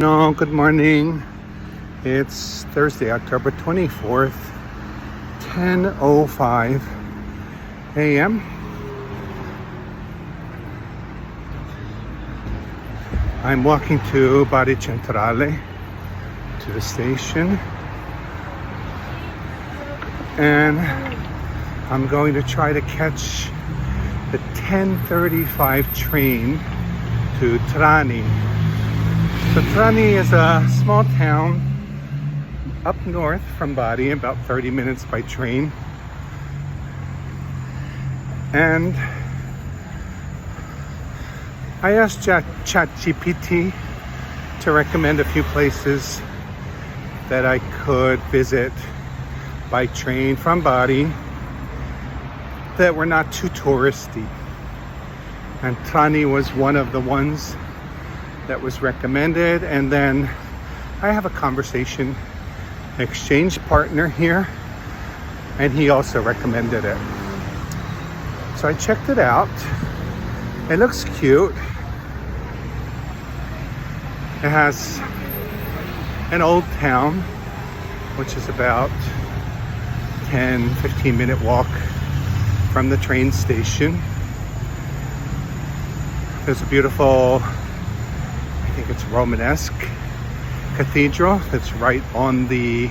No, good morning. It's Thursday, October 24th, 10:05 a.m. I'm walking to Bari Centrale, to the station, and I'm going to try to catch the 10:35 train to Trani. So Trani is a small town up north from Bari, about 30 minutes by train. And I asked ChatGPT to recommend a few places that I could visit by train from Bari that were not too touristy. And Trani was one of the ones that was recommended. And then I have a conversation exchange partner here, and he also recommended it. So I checked it out. It looks cute. It has an old town, which is about 10-15 minute walk from the train station. There's a beautiful, I think it's Romanesque cathedral that's right on the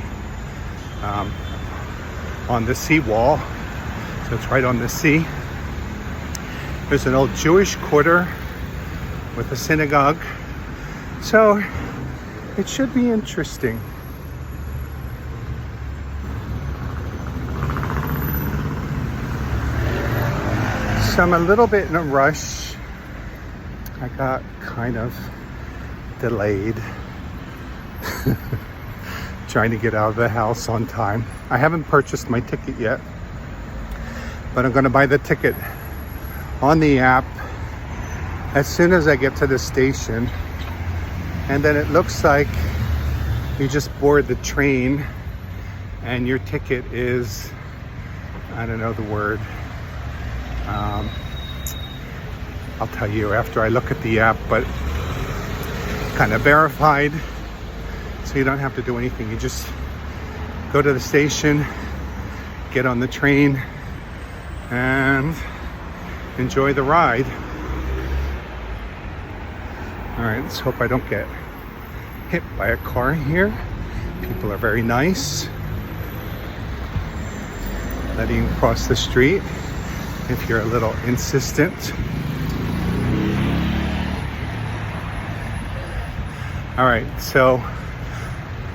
seawall. So it's right on the sea. There's an old Jewish quarter with a synagogue. So it should be interesting. So I'm a little bit in a rush. I got kind of delayed trying to get out of the house on time. I haven't purchased my ticket yet, but I'm going to buy the ticket on the app as soon as I get to the station. And then it looks like you just board the train and your ticket is, I don't know the word, I'll tell you after I look at the app, but kind of verified, so you don't have to do anything. You just go to the station, get on the train, and enjoy the ride. All right, let's hope I don't get hit by a car here. People are very nice, letting you cross the street if you're a little insistent. All right, so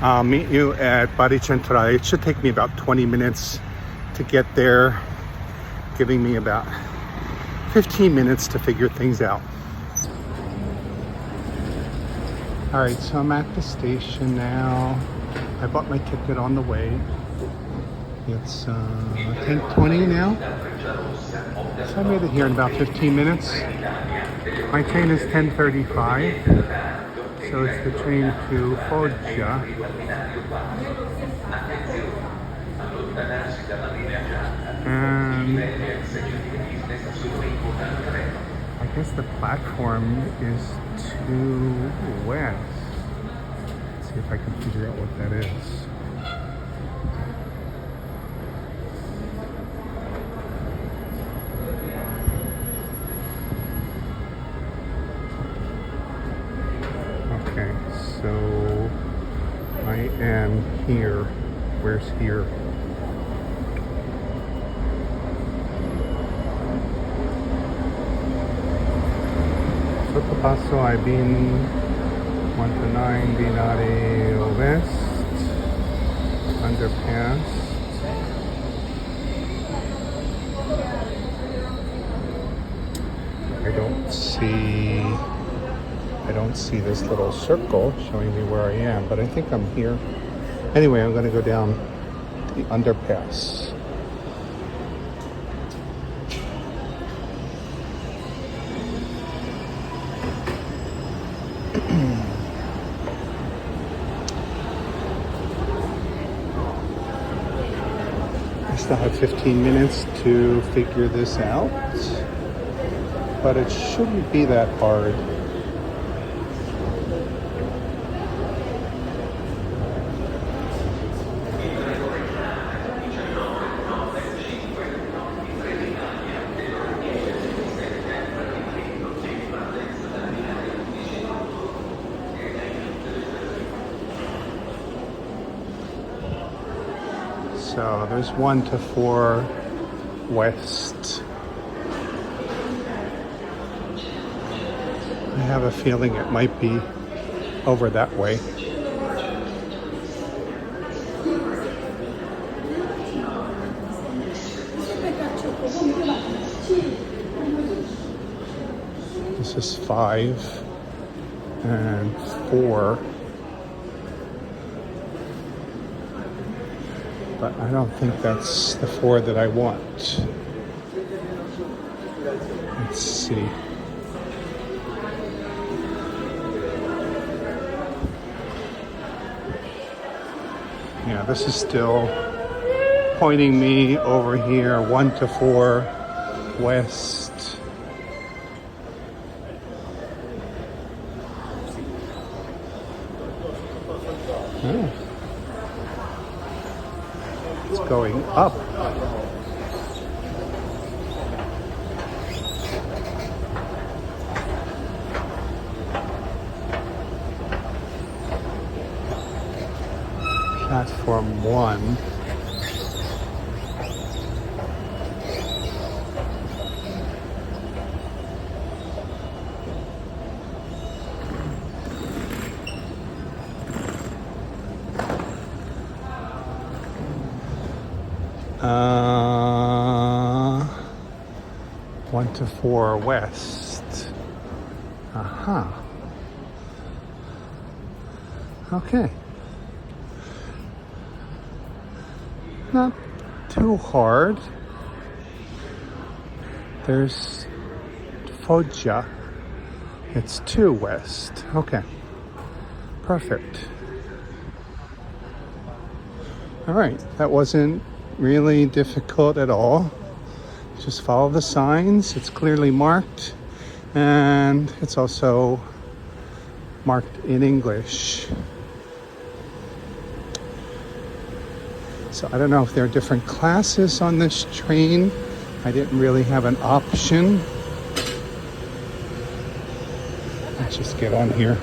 I'll meet you at Bari Centrale. It should take me about 20 minutes to get there, giving me about 15 minutes to figure things out. All right, so I'm at the station now. I bought my ticket on the way. It's 10:20 now. So I made it here in about 15 minutes. My train is 10:35. So it's the train to Puglia. And I guess the platform is to west. Let's see if I can figure out what that is. Okay, so I am here. Where's here? Sotto passo ai bin 109 binari west, underpass. I don't see this little circle showing me where I am, but I think I'm here. Anyway, I'm going to go down the underpass. I still have 15 minutes to figure this out, but it shouldn't be that hard. So there's 1 to 4 west. I have a feeling it might be over that way. This is 5 and 4. But I don't think that's the 4 that I want. Let's see. Yeah, this is still pointing me over here, 1 to 4 west. Oh. It's going up. Platform 1. Uh, 1 to 4 west. Aha. Okay. Not too hard. There's Foggia. It's 2 west. Okay. Perfect. All right. That wasn't really difficult at all. Just follow the signs. It's clearly marked. And it's also marked in English. So I don't know if there are different classes on this train. I didn't really have an option. Let's just get on here.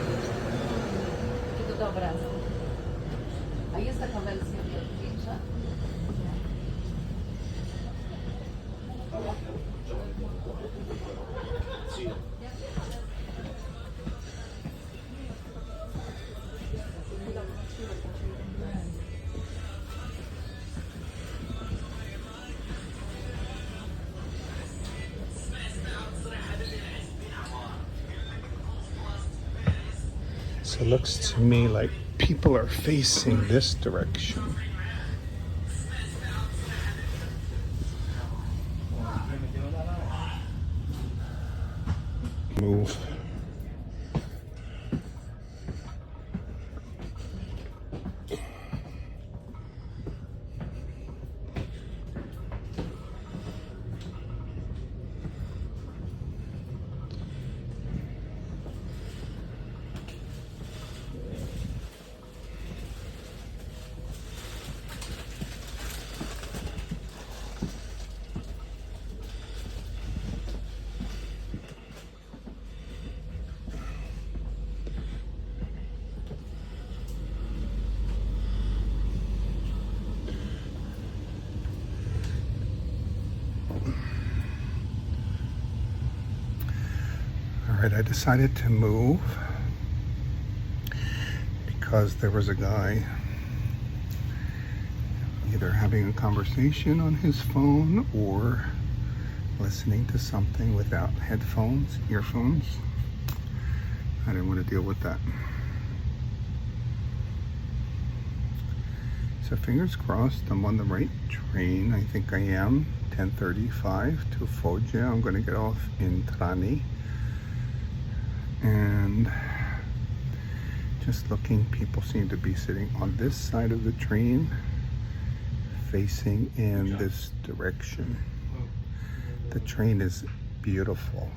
So it looks to me like people are facing this direction. Move. Alright, I decided to move because there was a guy either having a conversation on his phone or listening to something without headphones, earphones. I didn't want to deal with that. So fingers crossed I'm on the right train. I think I am. 10:35 to Foggia. I'm going to get off in Trani. And just looking, people seem to be sitting on this side of the train, facing in this direction. The train is beautiful.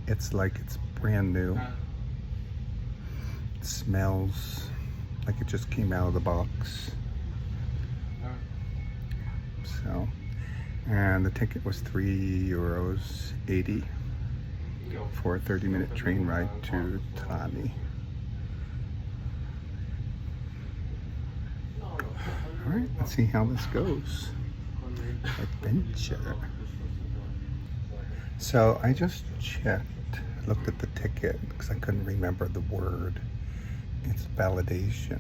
It's like it's brand new. It smells like it just came out of the box. So, and the ticket was €3.80 for a 30-minute train ride to Trani. All right, let's see how this goes. Adventure. So I just looked at the ticket because I couldn't remember the word. It's validation.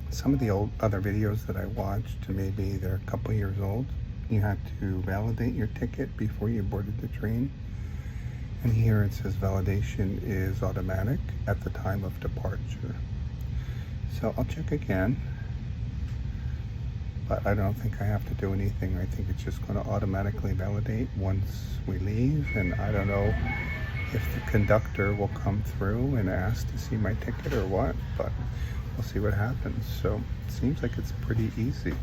Some of the other videos that I watched, maybe they're a couple years old, you had to validate your ticket before you boarded the train. And here it says validation is automatic at the time of departure. So I'll check again, but I don't think I have to do anything. I think it's just going to automatically validate once we leave. And I don't know if the conductor will come through and ask to see my ticket or what, but we'll see what happens. So it seems like it's pretty easy.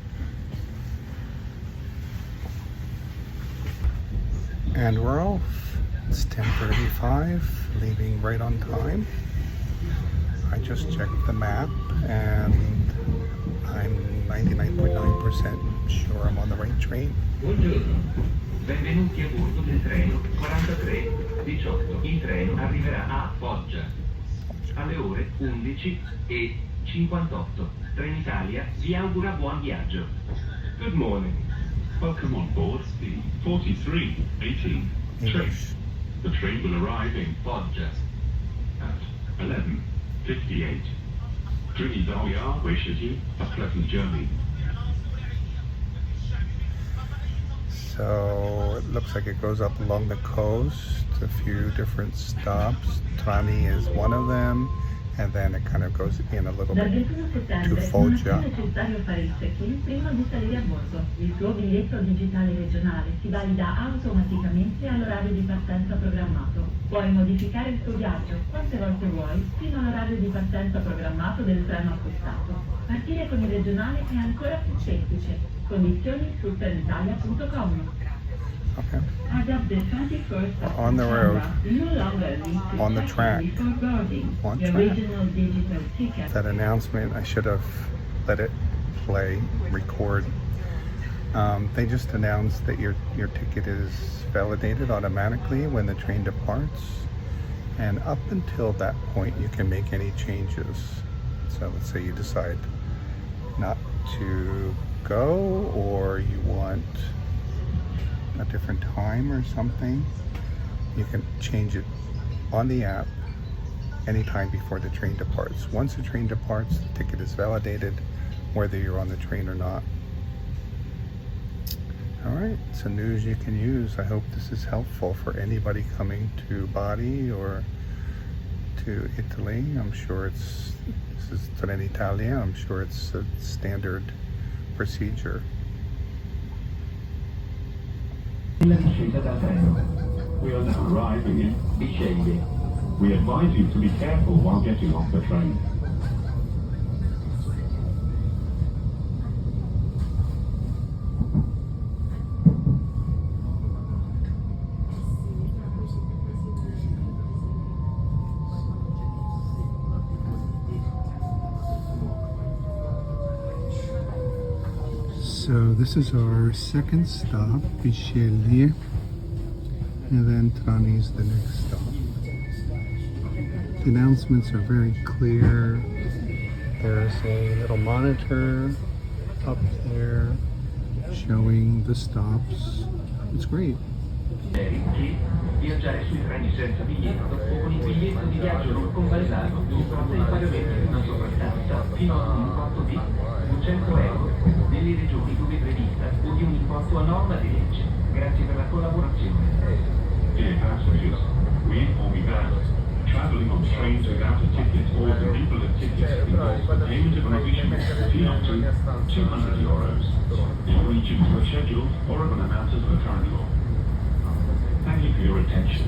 And we're off. It's 10:35, leaving right on time. I just checked the map and I'm 99.9% sure I'm on the right train. Buongiorno, benvenuti a bordo del treno 4318. Il treno arriverà a Foggia alle ore 11:58. Trenitalia vi augura buon viaggio. Good morning. Welcome on board the 4318 train. The train will arrive in Foggia at 11:58. 祝你到呀，为时间 a pleasant journey. So it looks like it goes up along the coast, a few different stops. Trani is one of them, and then it kind of goes in a little bit to Foggia. Non è necessario fare il check-in prima di salire a bordo. Il tuo biglietto digitale regionale si valida automaticamente all'orario di partenza programmato. Puoi modificare il tuo viaggio quante volte vuoi fino all'orario di partenza programmato del treno acquistato. Partire con il regionale è ancora più semplice. Condizioni su trenitalia.com. Okay. As of the 21st of On the road. no longer need to On the check track. before boarding. On The track. original digital ticket. That announcement, I should have let it play, record. They just announced that your ticket is validated automatically when the train departs. And up until that point, you can make any changes. So let's say you decide not to go, or you want a different time or something, you can change it on the app anytime before the train departs. Once the train departs, the ticket is validated whether you're on the train or not. All right, some news you can use. I hope this is helpful for anybody coming to Bari or to Italy. I'm sure this is Trenitalia. I'm sure it's a standard procedure. La discesa dal treno. We are now arriving in Scoglio. We advise you to be careful while getting off the train. So this is our second stop, Scoglio, and then Trani is the next stop. The announcements are very clear. There's a little monitor up there showing the stops. It's great. Viaggiare sui treni senza biglietto o con il biglietto di viaggio non convalidato comporta il pagamento di una sovrastanza fino a un importo di 200 euro nelle regioni dove prevista o di un importo a norma di legge. Grazie per la collaborazione. Dear passengers, we inform you that traveling on trains without a ticket or with invalid tickets involves the payment of an additional fee up to 200 euros in relation to a schedule or of an amount as per current law. Thank you for your attention.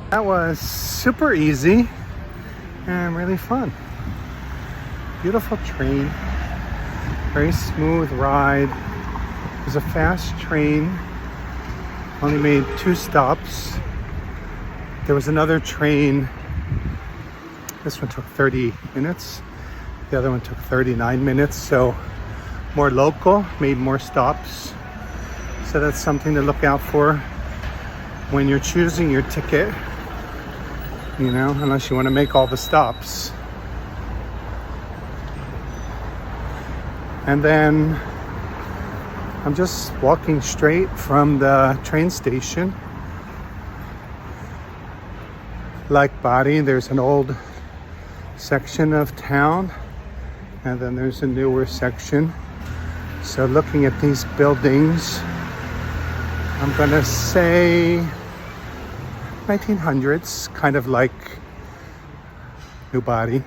That was super easy and really fun. Beautiful train, very smooth ride. It was a fast train, only made 2 stops. There was another train, this one took 30 minutes, the other one took 39 minutes, so more local, made more stops. So that's something to look out for when you're choosing your ticket, you know, unless you want to make all the stops. And then I'm just walking straight from the train station. Like Bari, there's an old section of town, and then there's a newer section. So looking at these buildings, I'm gonna say 1900s, kind of like New Bari.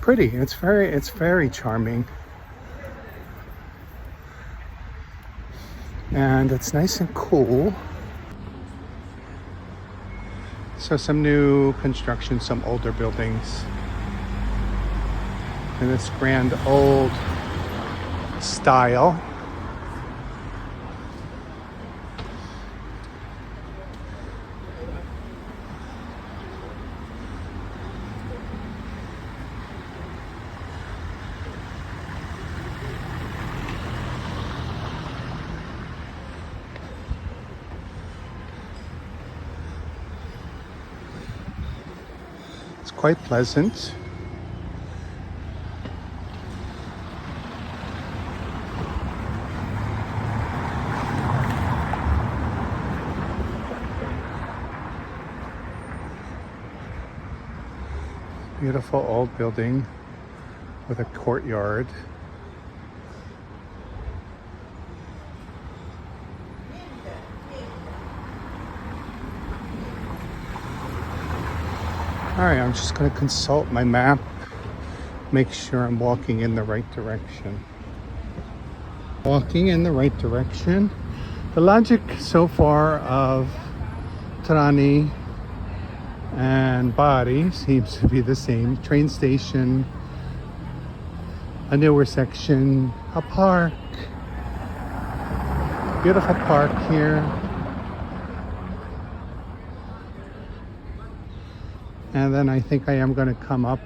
Pretty, it's very charming. And it's nice and cool. So some new construction, some older buildings. In this grand old style. It's quite pleasant. Beautiful old building with a courtyard. All right, I'm just going to consult my map, make sure I'm walking in the right direction. Walking in the right direction. The logic so far of Trani and Bari seems to be the same. Train station, a newer section, a park. Beautiful park here. And then I think I am going to come up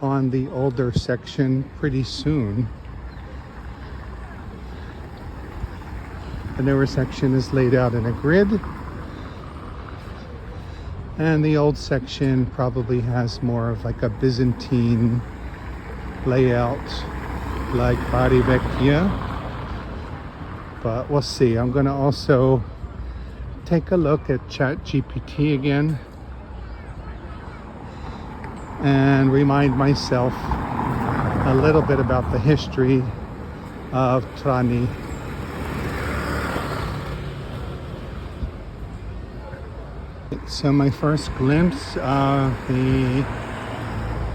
on the older section pretty soon. The newer section is laid out in a grid. And the old section probably has more of like a Byzantine layout like Bari Vecchia. But we'll see. I'm going to also take a look at ChatGPT again and remind myself a little bit about the history of Trani. So my first glimpse of the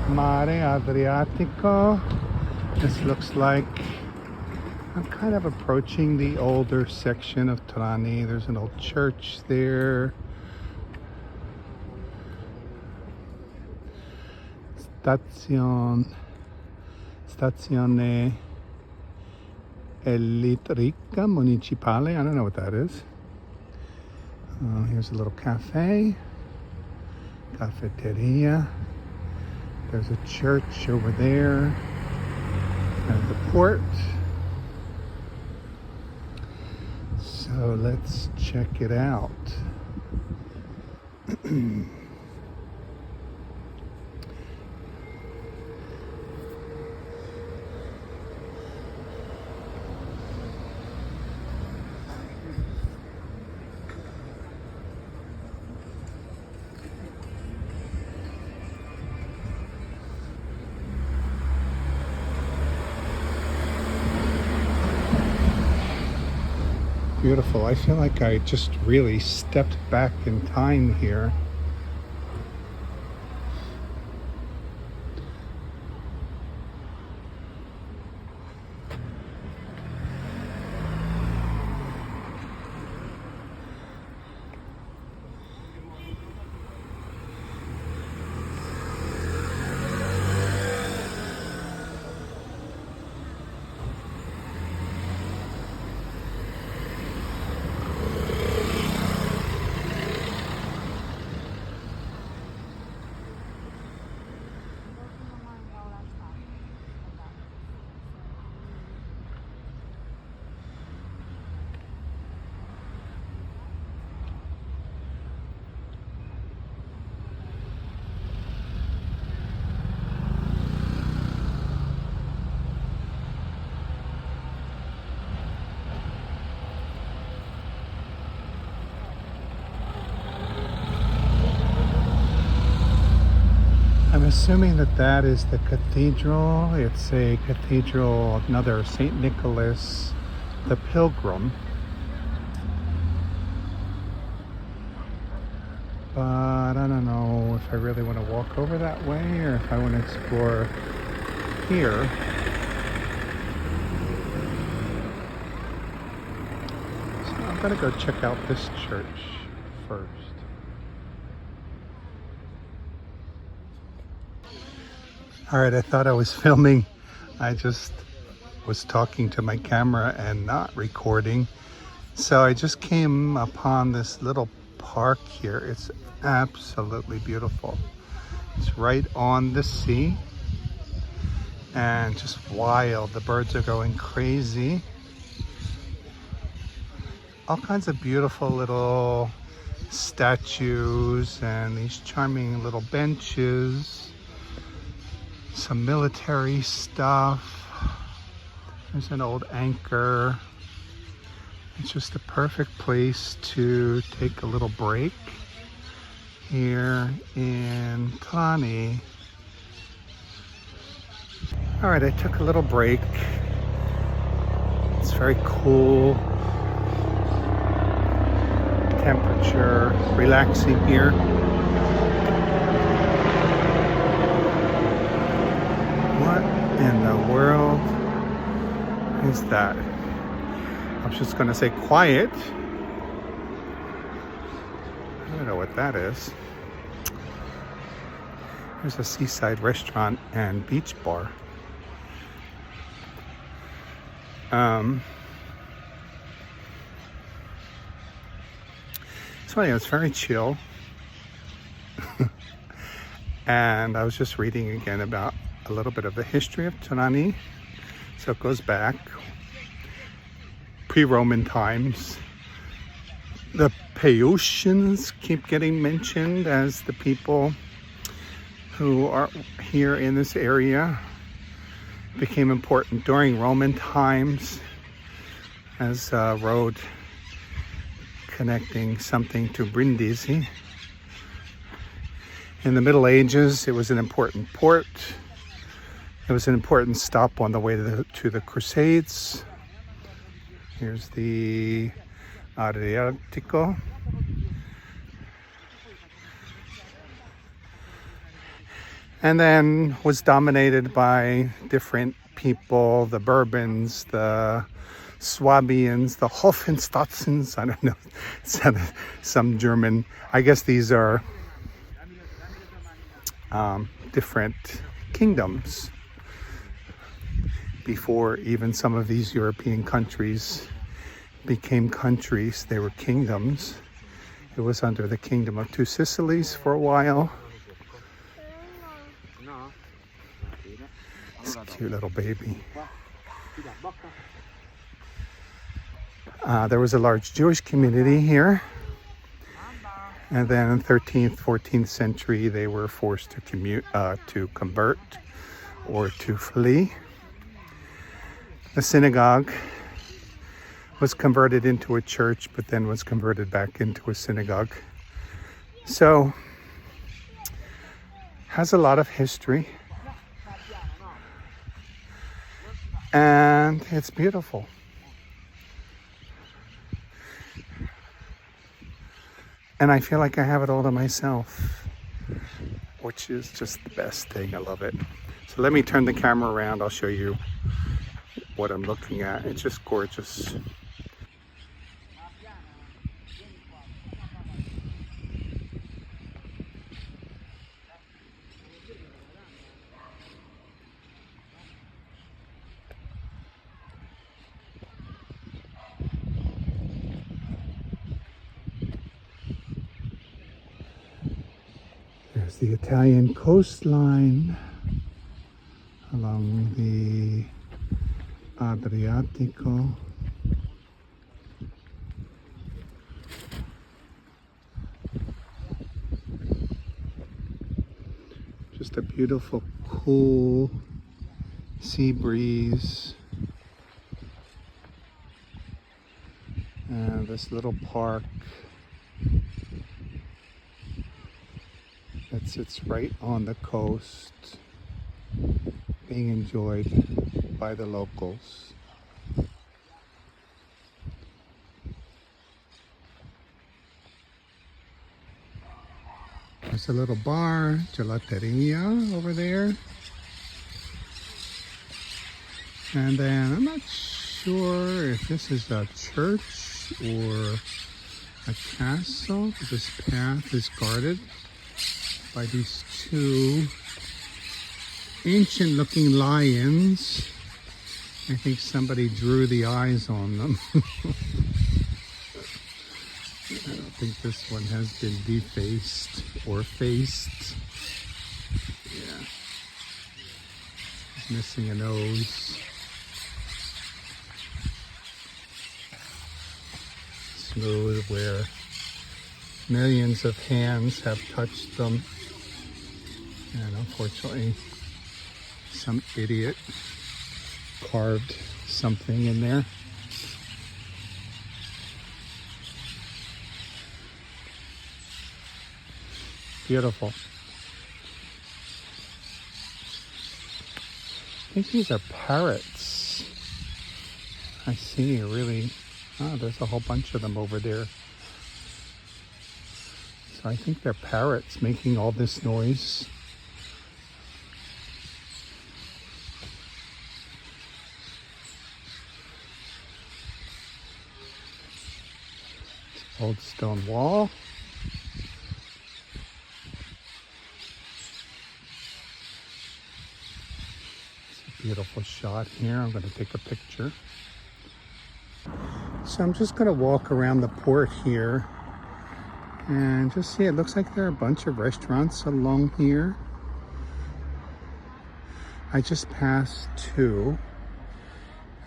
Mare Adriatico. This looks like I'm kind of approaching the older section of Trani. There's an old church there. Stazione Elettrica Municipale. I don't know what that is. Here's a little cafe, cafeteria. There's a church over there, and the port. So let's check it out. Beautiful. I feel like I just really stepped back in time here. assuming that that is the cathedral. It's a cathedral, another St. Nicholas the Pilgrim. But I don't know if I really want to walk over that way or if I want to explore here. So I'm gonna go check out this church first. All right, I thought I was filming. I just was talking to my camera and not recording. So I just came upon this little park here. It's absolutely beautiful. It's right on the sea and just wild. The birds are going crazy. All kinds of beautiful little statues and these charming little benches. Some military stuff. There's an old anchor. It's just a perfect place to take a little break here in Trani. All right, I took a little break. It's very cool. Temperature, relaxing here. What in the world is that? I was just gonna say quiet. I don't know what that is. There's a seaside restaurant and beach bar. So yeah, it's very chill. And I was just reading again about a little bit of the history of Trani. So it goes back pre-Roman times. The Peucians keep getting mentioned as the people who are here in this area. Became important during Roman times as a road connecting something to Brindisi. In the Middle Ages, it was an important port. It was an important stop on the way to the Crusades. Here's the Adriatic. And then was dominated by different people, the Bourbons, the Swabians, the Hohenstaufens. I don't know, some German. I guess these are different kingdoms. Before even some of these European countries became countries, they were kingdoms. It was under the Kingdom of Two Sicilies for a while. This cute little baby. There was a large Jewish community here. And then in the 13th, 14th century, they were forced to convert or to flee. The synagogue was converted into a church, but then was converted back into a synagogue. So, has a lot of history. And it's beautiful. And I feel like I have it all to myself, which is just the best thing. I love it. So let me turn the camera around. I'll show you what I'm looking at. It's just gorgeous. There's the Italian coastline along the Adriatic. Just a beautiful, cool sea breeze. And this little park. that sits right on the coast, being enjoyed by the locals. There's a little bar, gelateria over there. And then I'm not sure if this is a church or a castle. This path is guarded by these two ancient looking lions. I think somebody drew the eyes on them. I don't think this one has been defaced or faced. Yeah. It's missing a nose. Smooth where millions of hands have touched them. And unfortunately, some idiot carved something in there. Beautiful. I think these are parrots. I see really, there's a whole bunch of them over there. So I think they're parrots making all this noise. Old stone wall. It's a beautiful shot here. I'm going to take a picture. So I'm just going to walk around the port here and just see, it looks like there are a bunch of restaurants along here. I just passed two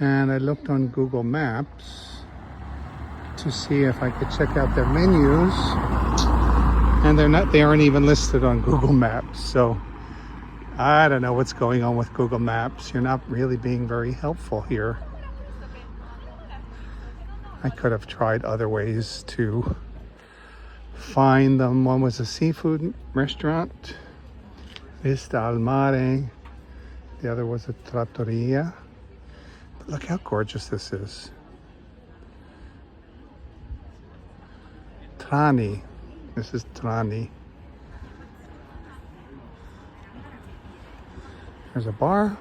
and I looked on Google Maps to see if I could check out their menus, and they aren't even listed on Google Maps. So I don't know what's going on with Google Maps. You're not really being very helpful here. I could have tried other ways to find them. One was a seafood restaurant, Vista al Mare. The other was a trattoria. But look how gorgeous this is. Trani. This is Trani. There's a bar.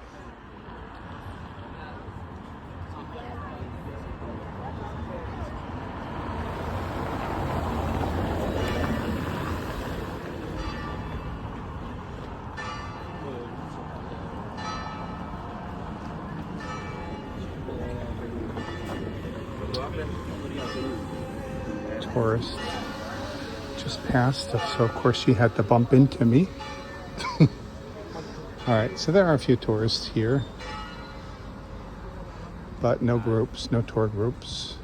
Tourist just passed, so of course she had to bump into me. All right, so there are a few tourists here, but no groups, no tour groups.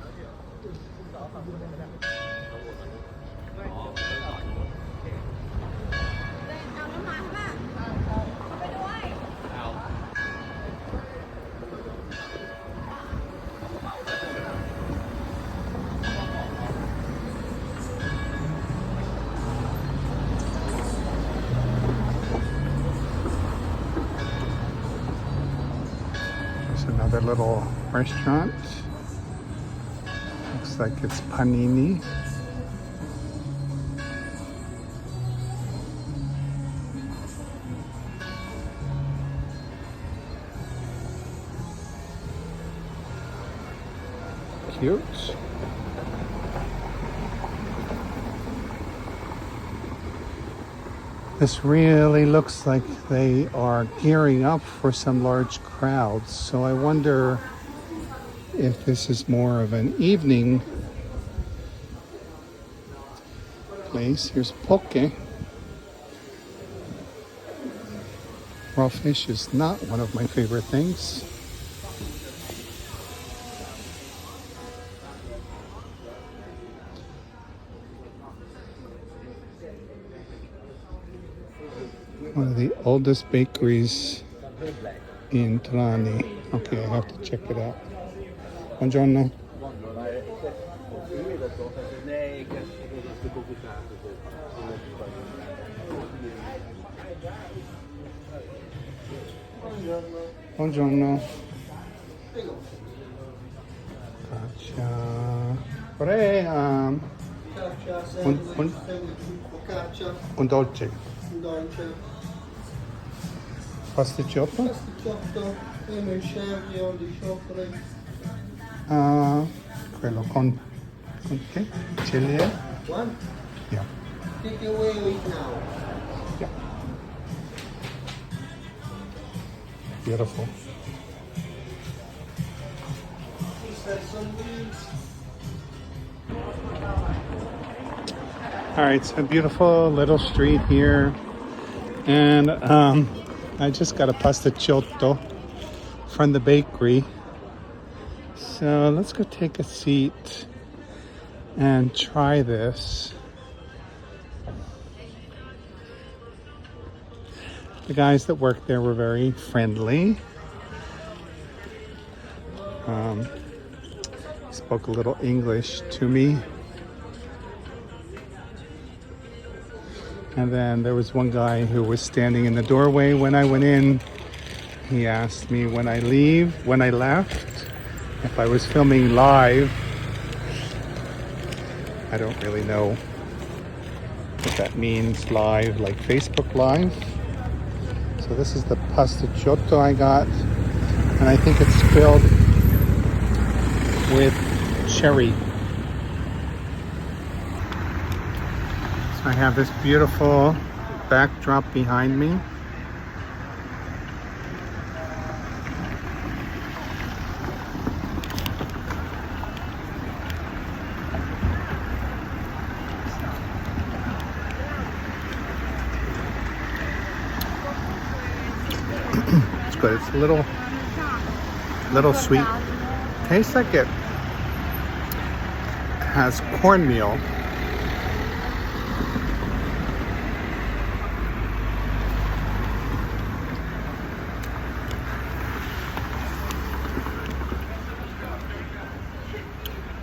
Another little restaurant. Looks like it's panini. Cute. This really looks like they are gearing up for some large crowds. So I wonder if this is more of an evening place. Here's poke. Raw fish is not one of my favorite things. One of the oldest bakeries in Trani. Okay, I have to check it out. Buongiorno. Buongiorno. Caccia. Vorrei Focaccia, un dolce. dolce, Pasticciotto? pasticciotto, il scervio di cioccola. Quello con che? Chili? One, Yeah. take away or eat now. Yeah. Beautiful. Some weeds. All right, it's a beautiful little street here, and I just got a pasticciotto from the bakery. So let's go take a seat and try this. The guys that worked there were very friendly. Spoke a little English to me. And then there was one guy who was standing in the doorway when I went in. He asked me when I left, if I was filming live. I don't really know what that means, live, like Facebook Live. So this is the pasticciotto I got, and I think it's filled with cherry. So I have this beautiful backdrop behind me. It's good. It's a little sweet. Tastes like it has cornmeal.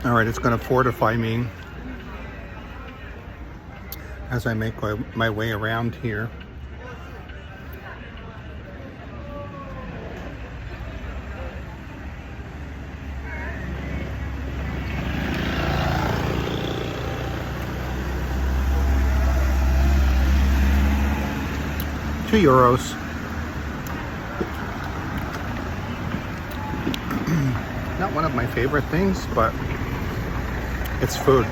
All right, it's going to fortify me as I make my way around here. €2. Not one of my favorite things, but it's food.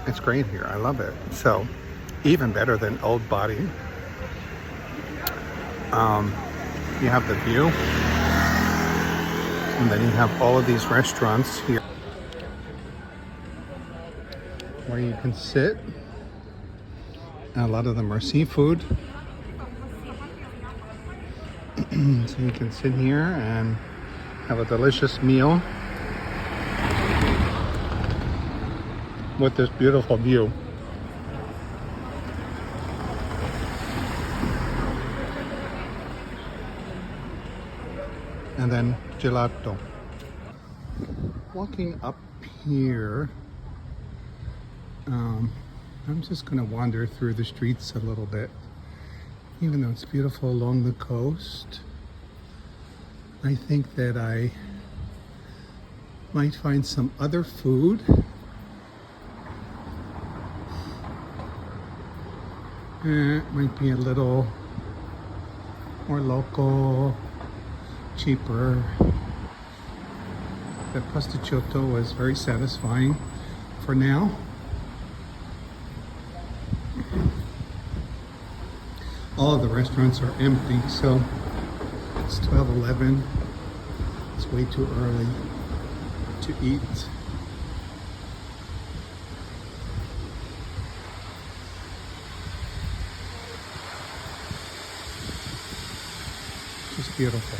It's great here. I love it. So, even better than Old Bari. You have the view, and then you have all of these restaurants here where you can sit. A lot of them are seafood. So you can sit here and have a delicious meal with this beautiful view. And then gelato. Walking up here, I'm just going to wander through the streets a little bit. Even though it's beautiful along the coast, I think that I might find some other food. It might be a little more local, cheaper. The pasticciotto was very satisfying for now. All of the restaurants are empty, so it's 12:11. It's way too early to eat. Just beautiful.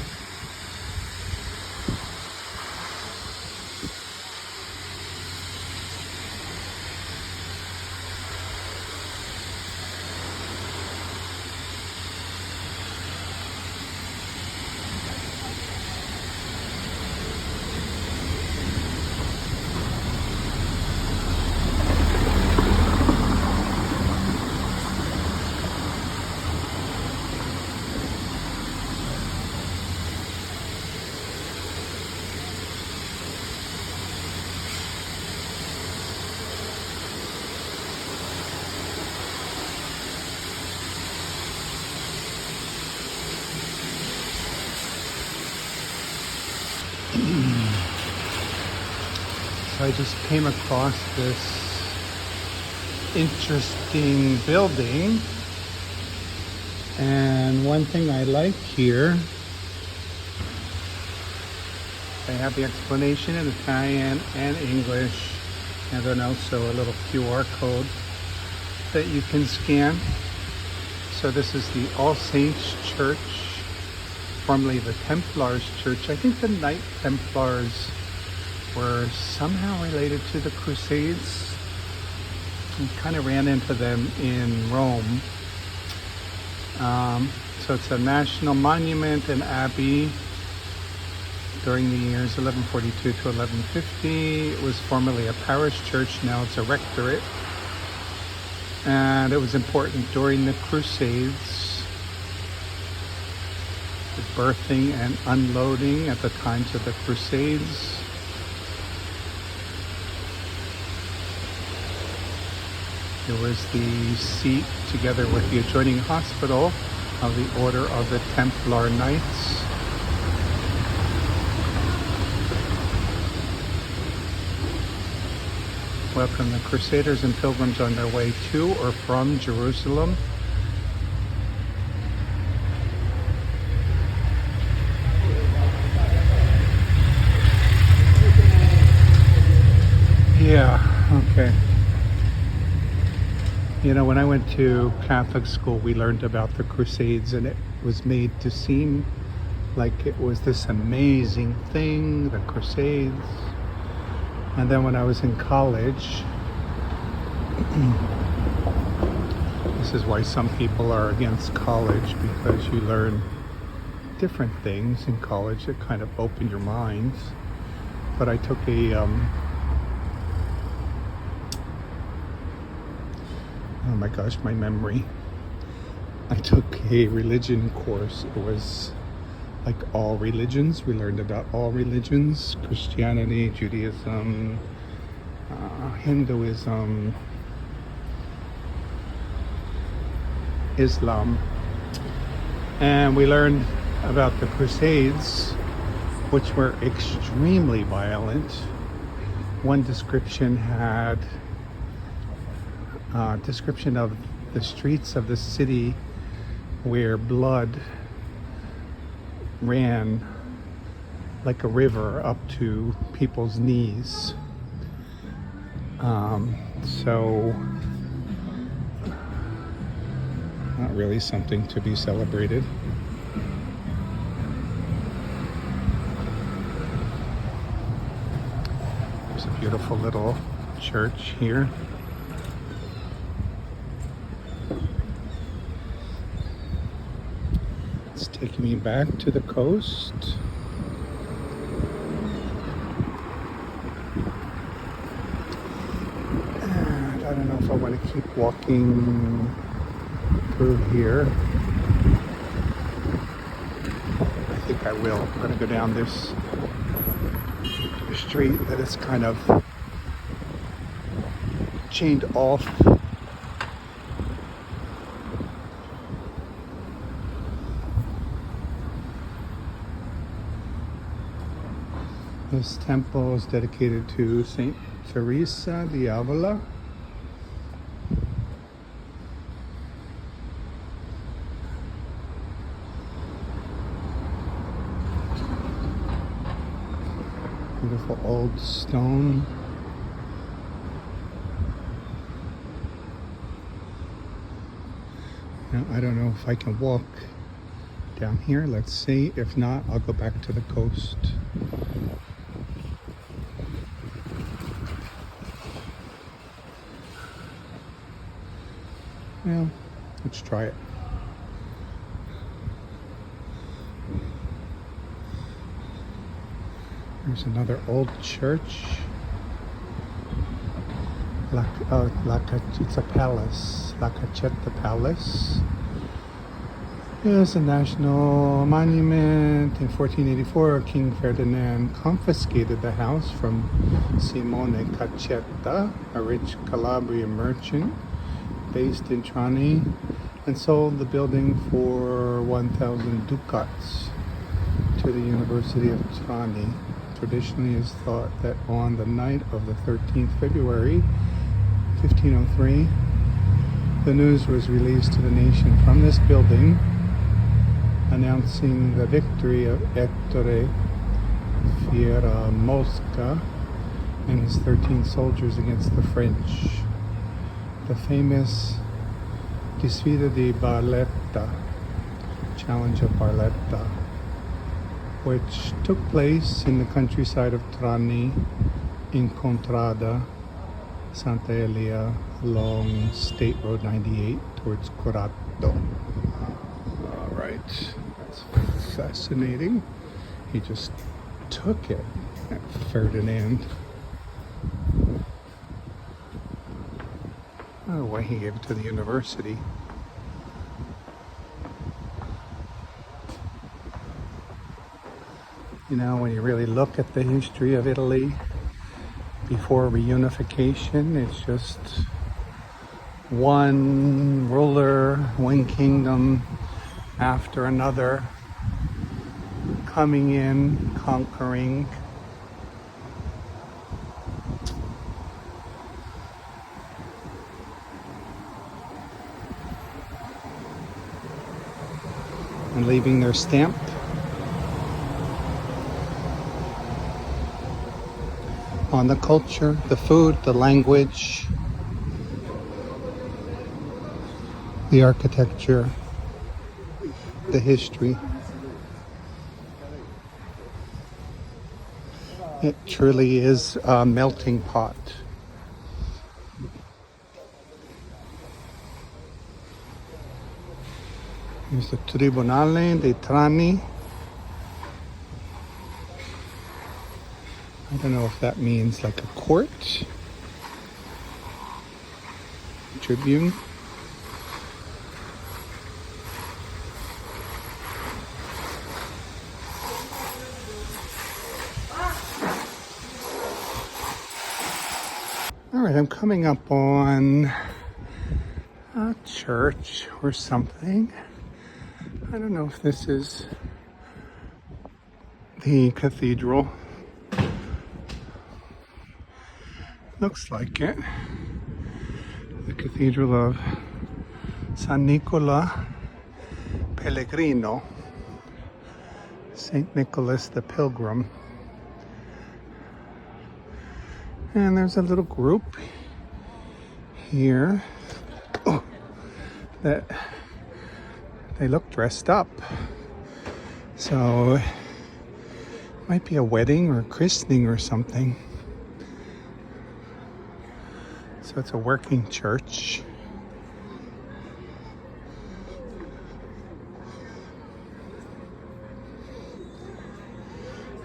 So I just came across this interesting building, and one thing I like here, they have the explanation in Italian and English, and then also a little QR code that you can scan. So this is the All Saints Church, formerly the Templars Church. I think the Knight Templars were somehow related to the Crusades. We kind of ran into them in Rome. So it's a national monument and abbey during the years 1142 to 1150. It was formerly a parish church, now it's a rectorate. And it was important during the Crusades, the birthing and unloading at the times of the Crusades. It was the seat, together with the adjoining hospital, of the Order of the Templar Knights. Welcome the Crusaders and pilgrims on their way to or from Jerusalem. Yeah, okay. You know, when I went to Catholic school, we learned about the Crusades, and it was made to seem like it was this amazing thing, the Crusades. And then when I was in college, this is why some people are against college, because you learn different things in college that kind of open your minds. But I took a oh my gosh, my memory. I took a religion course. It was like all religions. We learned about all religions: Christianity, Judaism, Hinduism, Islam. And we learned about the Crusades, which were extremely violent. One description had description of the streets of the city where blood ran like a river up to people's knees. So not really something to be celebrated. There's a beautiful little church here. It's taking me back to the coast. And I don't know if I want to keep walking through here. I think I will. I'm going to go down this street that is kind of chained off. This temple is dedicated to Saint Teresa di Avila. Beautiful old stone. Now, I don't know if I can walk down here. Let's see. If not, I'll go back to the coast. Well, let's try it. There's another old church. It's a palace. La Cacetta Palace. It's a national monument. In 1484, King Ferdinand confiscated the house from Simone Cacetta, a rich Calabrian merchant based in Trani, and sold the building for 1,000 ducats to the University of Trani. Traditionally, it's thought that on the night of the 13th February, 1503, the news was released to the nation from this building announcing the victory of Ettore Fieramosca and his 13 soldiers against the French. The famous Disfida di Barletta, Challenge of Barletta, which took place in the countryside of Trani in Contrada, Santa Elia, along State Road 98 towards Corato. All right, that's fascinating. He just took it, that Ferdinand. I don't know why he gave it to the university. You know, when you really look at the history of Italy before reunification, it's just one ruler, one kingdom after another coming in, conquering. And leaving their stamp. On the culture, the food, the language, the architecture, the history. It truly is a melting pot. Here's the Tribunale dei Trani. I don't know if that means like a court, tribune. All right, I'm coming up on a church or something. I don't know if this is the cathedral. Looks like it. The Cathedral of San Nicola Pellegrino, St. Nicholas the Pilgrim. And there's a little group here that they look dressed up. So it might be a wedding or a christening or something. So it's a working church.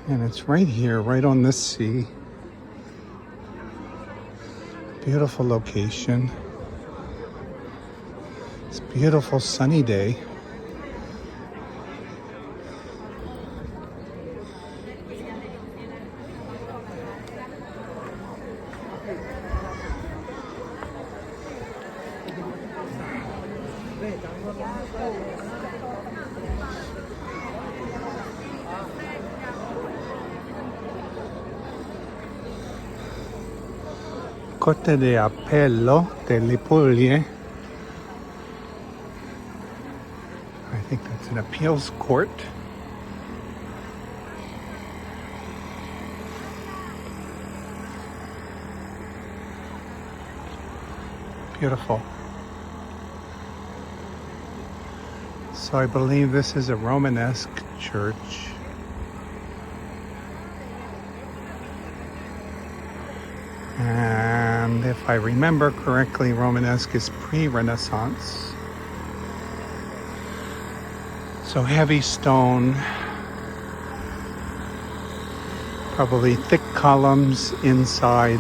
And it's right here, right on the sea. Beautiful location. It's a beautiful sunny day. Corte di Appello delle Puglie. I think that's an appeals court. Beautiful. So I believe this is a Romanesque church. And if I remember correctly, Romanesque is pre-Renaissance. So heavy stone, probably thick columns inside.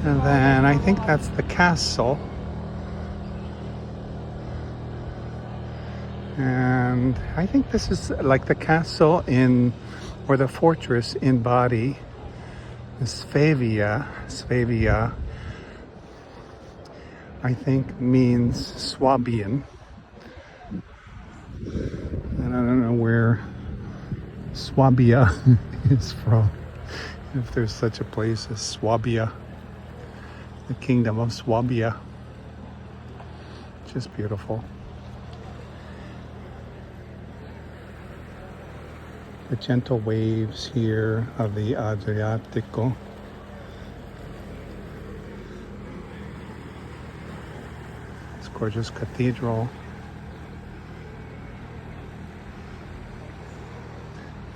And then I think that's the castle. And I think this is like the castle in, or the fortress in Bari, Svevia, I think means Swabian. And I don't know where Swabia is from, if there's such a place as Swabia, the kingdom of Swabia. Just beautiful. The gentle waves here of the Adriatico. This gorgeous cathedral.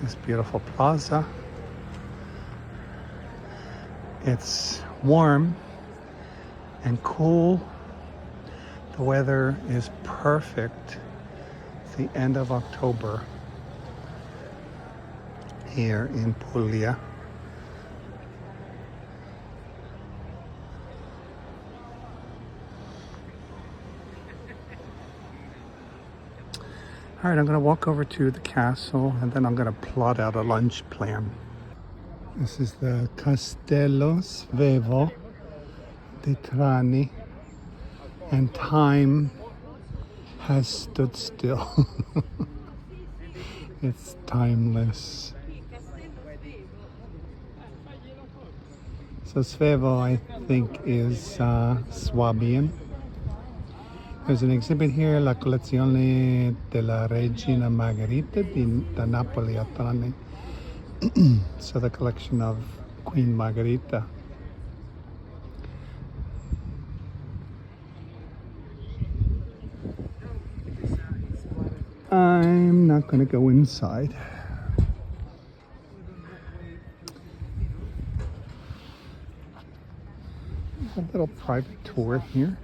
This beautiful plaza. It's warm and cool. The weather is perfect. It's the end of October here in Puglia. All right, I'm going to walk over to the castle and then I'm going to plot out a lunch plan. This is the Castello Svevo di Trani, and time has stood still. It's timeless. So Svevo, I think, is Swabian. There's an exhibit here, La collezione della Regina Margherita da Napoli a Trani. So the collection of Queen Margherita. I'm not going to go inside. A little private tour here.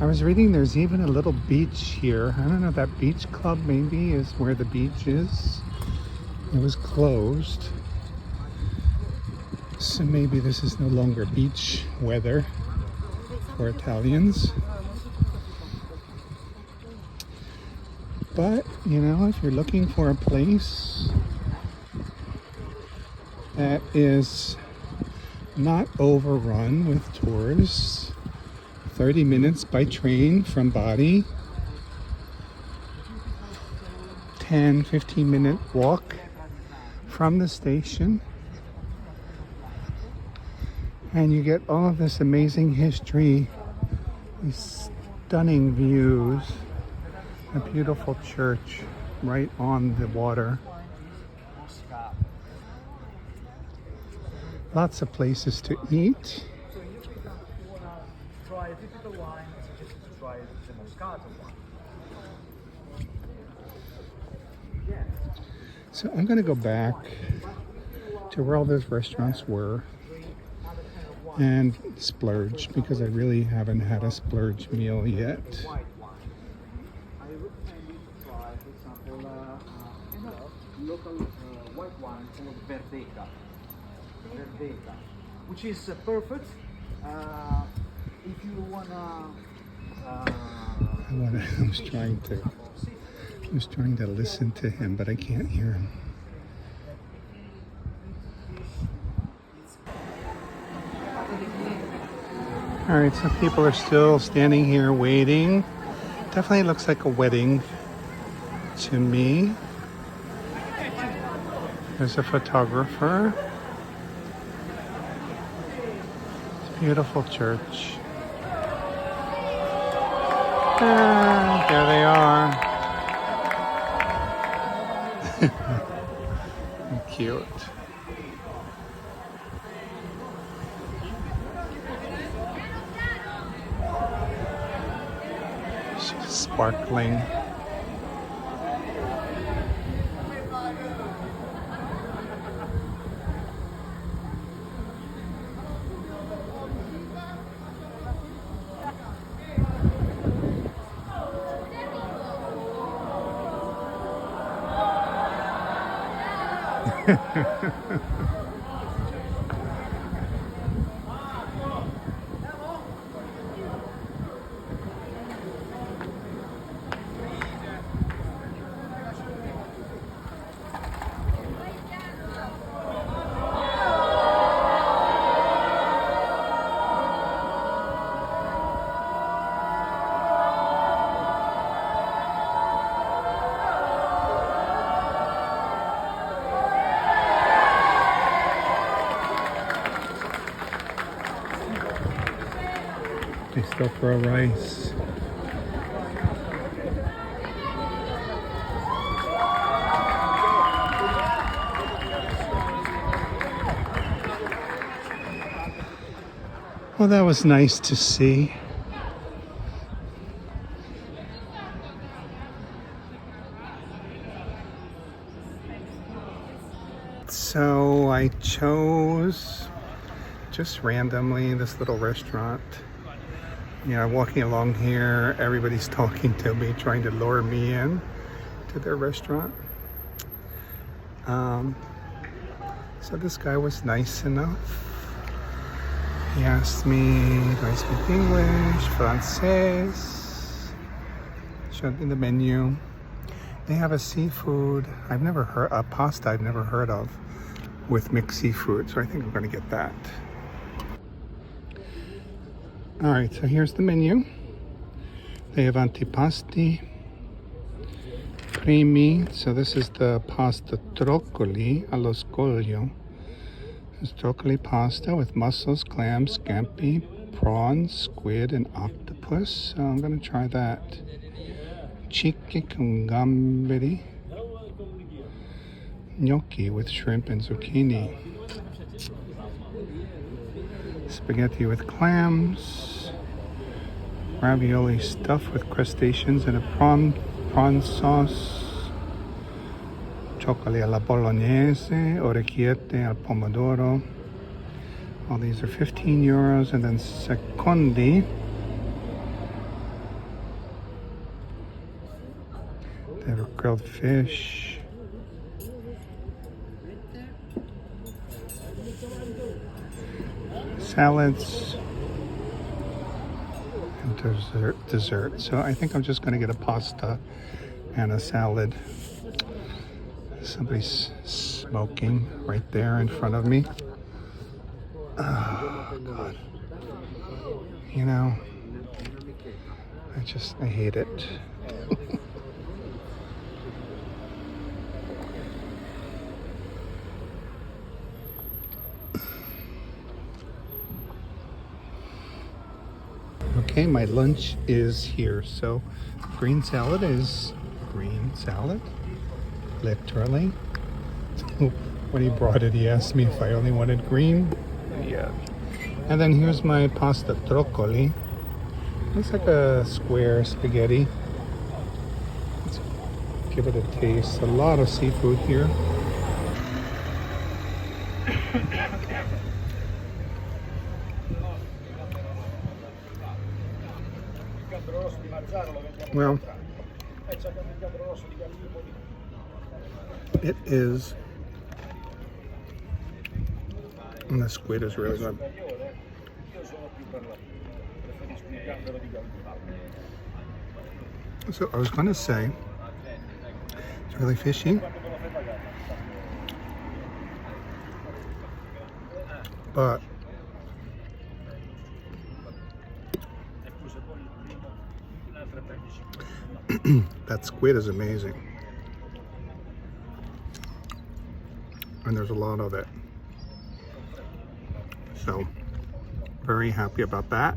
I was reading there's even a little beach here. I don't know, that beach club maybe is where the beach is. It was closed. So maybe this is no longer beach weather for Italians. But, you know, if you're looking for a place that is not overrun with tourists, 30 minutes by train from Bari, 10-15 minute walk from the station, and you get all of this amazing history, these stunning views, a beautiful church right on the water. Lots of places to eat. Try a typical wine, I suggest you to try the Moscato one. So I'm going to go back to where all those restaurants were and splurge, because I really haven't had a splurge meal yet. White wine. I recommend you to try, for example, local white wine called Verdeta, which is perfect if you wanna. I was trying to listen to him, but I can't hear him. All right, some people are still standing here waiting. Definitely looks like a wedding to me. There's a photographer. It's a beautiful church. And there they are. Cute. She's sparkling. They still throw rice. Well, that was nice to see. So I chose just randomly this little restaurant. You know, walking along here, everybody's talking to me, trying to lure me in to their restaurant. So this guy was nice enough. He asked me, do I speak English, Francais? Showed me the menu. They have a seafood, a pasta I've never heard of with mixed seafood. So I think I'm gonna get that. All right, so here's the menu. They have antipasti, primi. So this is the pasta Troccoli, allo Scoglio. It's Troccoli pasta with mussels, clams, scampi, prawns, squid, and octopus. So I'm gonna try that. Chicken con gamberi. Gnocchi with shrimp and zucchini. Spaghetti with clams. Ravioli stuffed with crustaceans and a prawn sauce. Troccoli alla bolognese, orecchiette al pomodoro. All these are 15 euros. And then secondi. They have grilled fish. Salads. And dessert. So I think I'm just going to get a pasta and a salad. Somebody's smoking right there in front of me. Oh, God. You know, I hate it. Okay, my lunch is here. So green salad is green salad, literally. When he brought it, he asked me if I only wanted green. Yeah. And then here's my pasta, troccoli. Looks like a square spaghetti. Let's give it a taste. A lot of seafood here. Well, it is, and the squid is really good. So I was going to say, it's really fishy, but that squid is amazing. And there's a lot of it. So, very happy about that.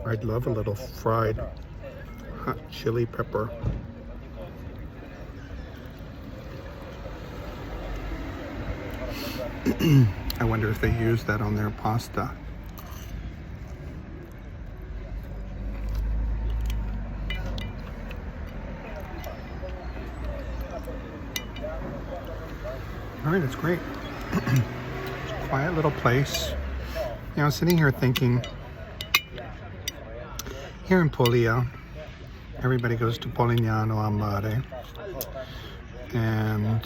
I'd love a little fried hot chili pepper. I wonder if they use that on their pasta. All right, it's great. It's a quiet little place. You know, sitting here thinking, here in Puglia, everybody goes to Polignano a Mare and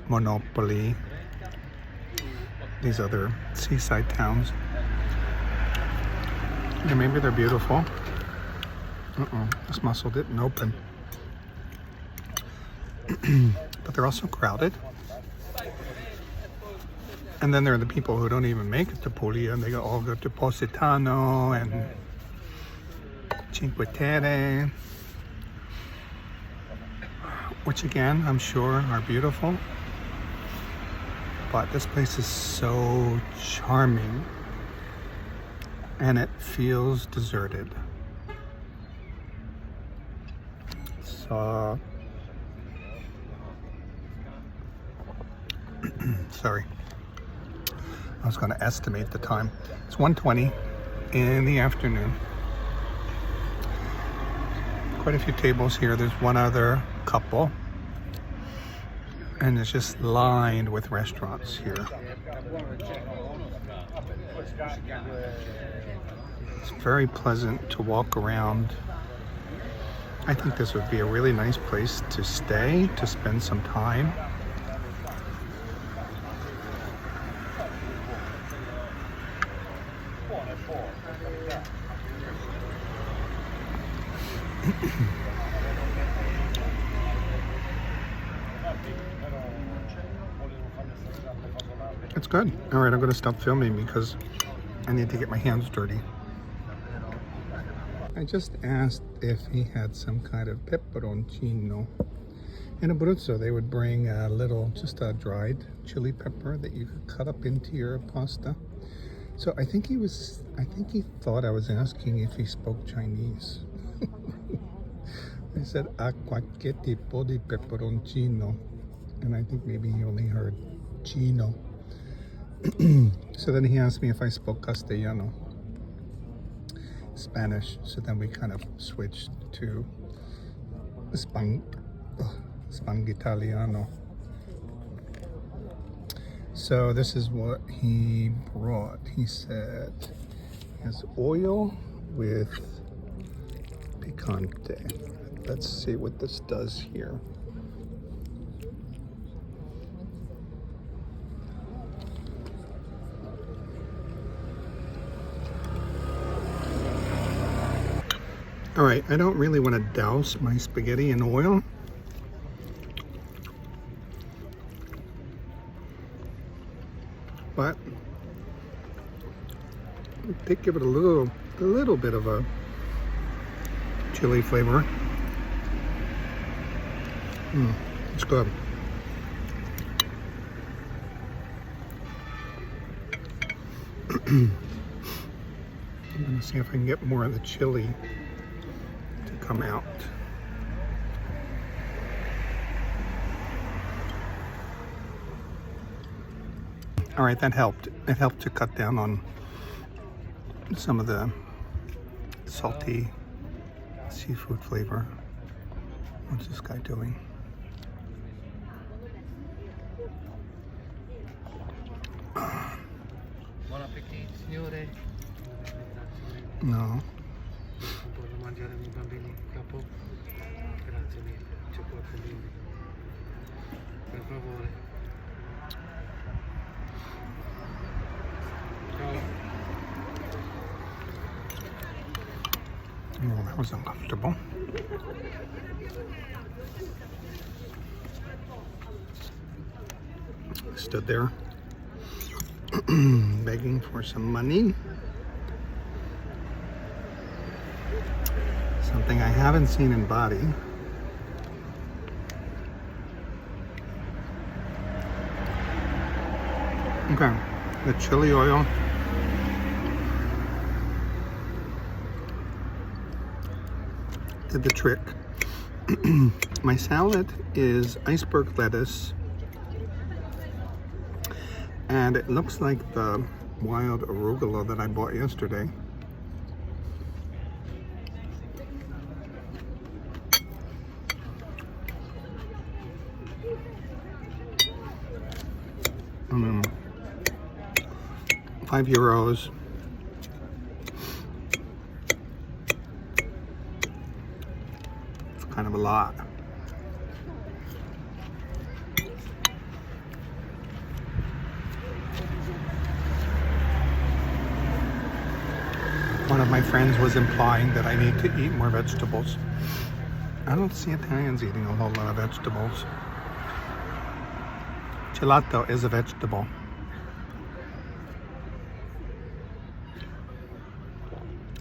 Monopoli, these other seaside towns. And maybe they're beautiful. This mussel didn't open. But they're also crowded. And then there are the people who don't even make it to Puglia, and they all go to Positano and Cinque Terre, which again, I'm sure are beautiful. But this place is so charming, and it feels deserted. So, sorry. I was going to estimate the time. It's 1:20 in the afternoon. Quite a few tables here. There's one other couple. And it's just lined with restaurants here. It's very pleasant to walk around. I think this would be a really nice place to stay, to spend some time. It's good. All right, I'm going to stop filming because I need to get my hands dirty. I just asked if he had some kind of peperoncino. In Abruzzo, they would bring a little, just a dried chili pepper that you could cut up into your pasta. So I think he thought I was asking if he spoke Chinese. I said, "A qualche tipo di peperoncino," and I think maybe he only heard chino. So then he asked me if I spoke Castellano, Spanish. So then we kind of switched to Spangitaliano. So this is what he brought. He said he has oil with picante. Let's see what this does here. All right, I don't really want to douse my spaghetti in oil. But they give it a little bit of a chili flavor. It's good. I'm gonna see if I can get more of the chili to come out. All right, that helped. It helped to cut down on some of the salty seafood flavor. What's this guy doing? Buon appetito, signore. No. Voglio mangiare i bambini dopo. Grazie mille, cioccolatini. Per favore. Ciao. Oh, that was uncomfortable. I stood there begging for some money. Something I haven't seen in Bari. Okay, the chili oil. Did the trick. My salad is iceberg lettuce, and it looks like the wild arugula that I bought yesterday. €5. a lot. One of my friends was implying that I need to eat more vegetables. I don't see Italians eating a whole lot of vegetables. Gelato is a vegetable.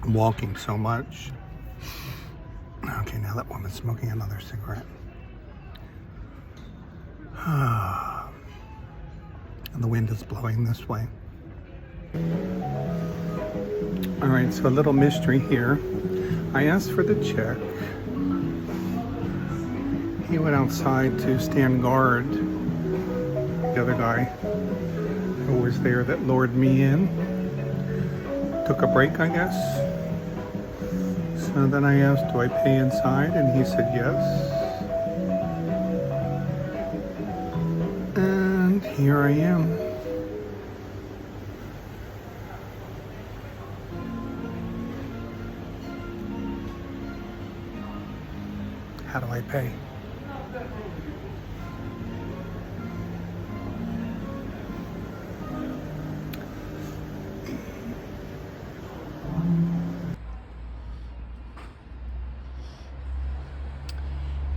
I'm walking so much. Okay, now that woman's smoking another cigarette. And the wind is blowing this way. All right, so a little mystery here. I asked for the check. He went outside to stand guard. The other guy who was there that lured me in took a break, I guess. So then I asked, do I pay inside? And he said yes. And here I am. How do I pay?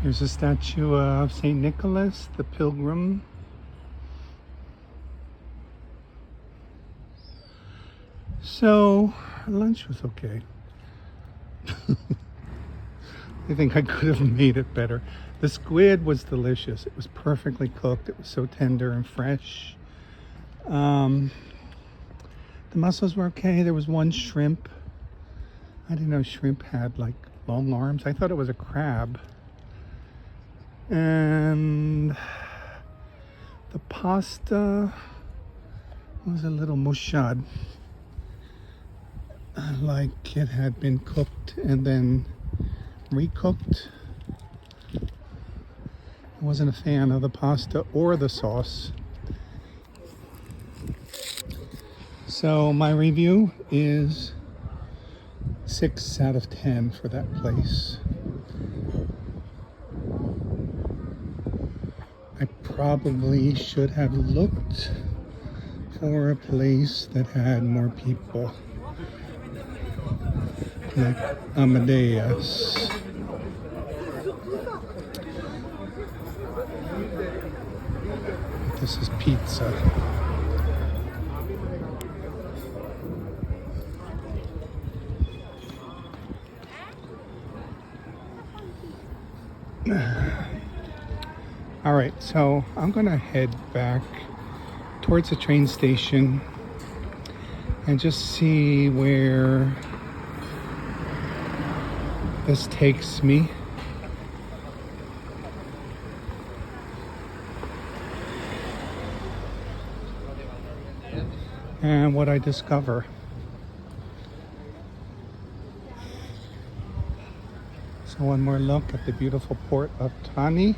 Here's a statue of St. Nicholas, the Pilgrim. So, lunch was okay. I think I could have made it better. The squid was delicious. It was perfectly cooked. It was so tender and fresh. The mussels were okay. There was one shrimp. I didn't know shrimp had like long arms. I thought it was a crab. And the pasta was a little mushad, like it had been cooked and then recooked. I wasn't a fan of the pasta or the sauce. So my review is 6 out of 10 for that place. I probably should have looked for a place that had more people, like Amadeus. This is pizza. All right, so I'm gonna head back towards the train station and just see where this takes me. And what I discover. So one more look at the beautiful port of Trani.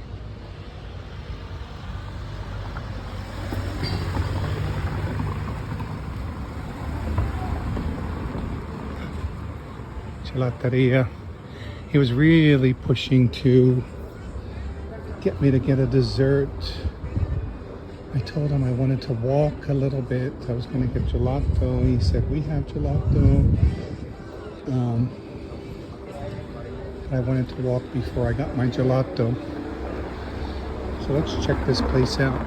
Gelateria. He was really pushing to get me to get a dessert. I told him I wanted to walk a little bit. I was going to get gelato. He said, we have gelato. But I wanted to walk before I got my gelato. So let's check this place out.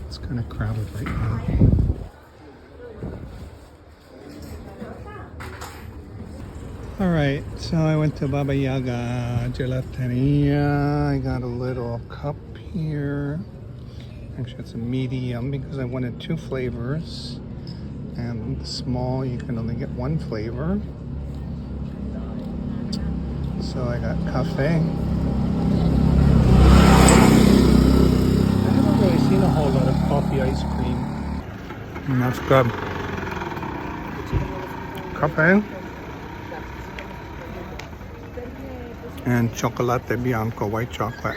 It's kind of crowded right now. All right, so I went to Baba Yaga Gelateria. I got a little cup here. Actually, it's a medium because I wanted 2 flavors. And small, you can only get 1 flavor. So I got cafe. I haven't really seen a whole lot of coffee ice cream. And that's good. Cafe. And chocolate bianco, white chocolate.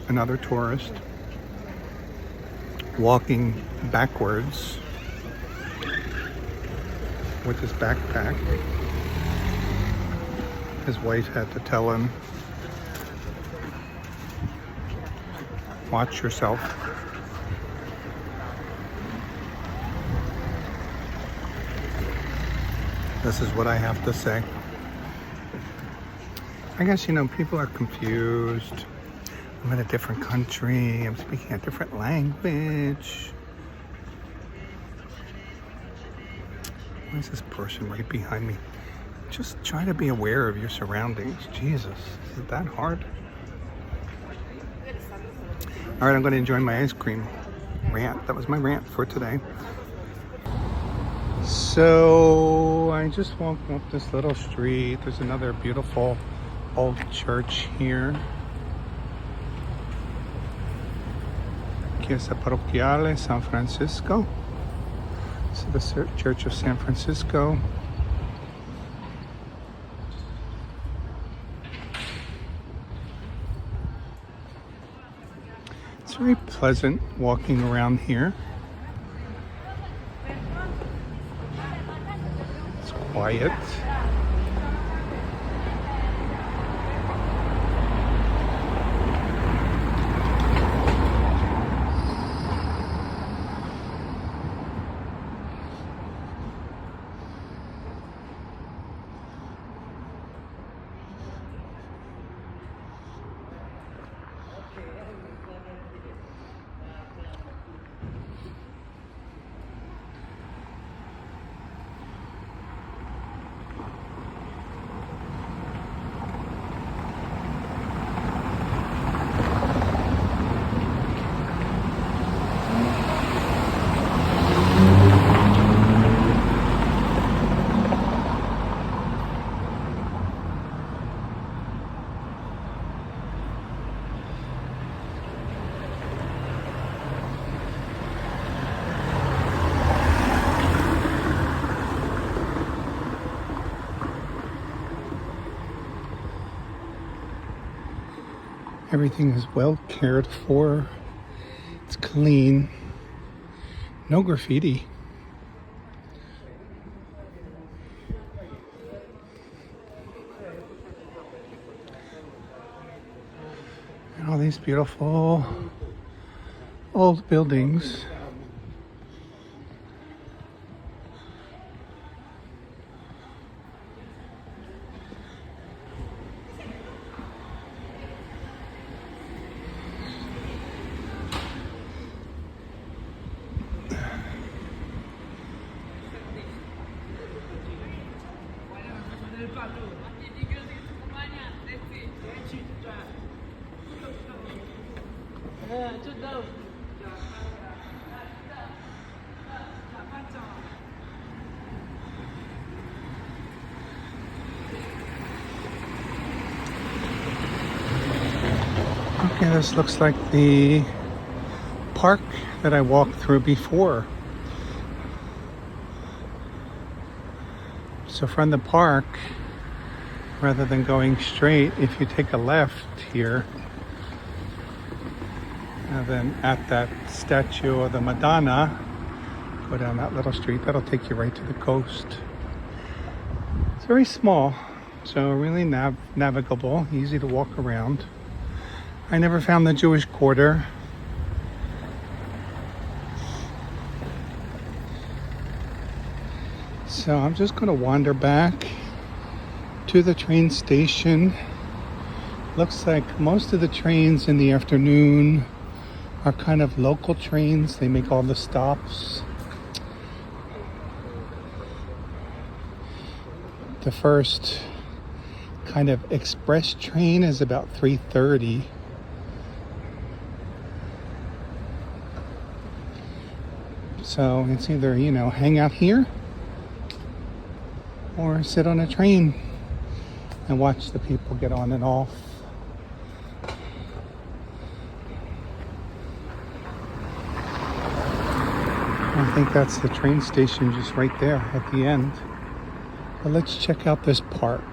Another tourist walking backwards with his backpack. His wife had to tell him, watch yourself. This is what I have to say. I guess, people are confused. I'm in a different country. I'm speaking a different language. Why is this person right behind me? Just try to be aware of your surroundings. Jesus, is it that hard? All right, I'm going to enjoy my ice cream. Rant. That was my rant for today. So I just walked up this little street. There's another beautiful old church here. Chiesa Parrocchiale San Francisco. So the Church of San Francisco. It's very pleasant walking around here. It's quiet. Everything is well cared for. It's clean. No graffiti. And all these beautiful old buildings. Okay, this looks like the park that I walked through before. So from the park, rather than going straight, if you take a left here, and then at that statue of the Madonna, go down that little street, that'll take you right to the coast. It's very small, so really navigable, easy to walk around. I never found the Jewish quarter. So I'm just going to wander back to the train station. Looks like most of the trains in the afternoon are kind of local trains. They make all the stops. The first kind of express train is about 3:30. So it's either, hang out here or sit on a train and watch the people get on and off. I think that's the train station just right there at the end. But let's check out this park.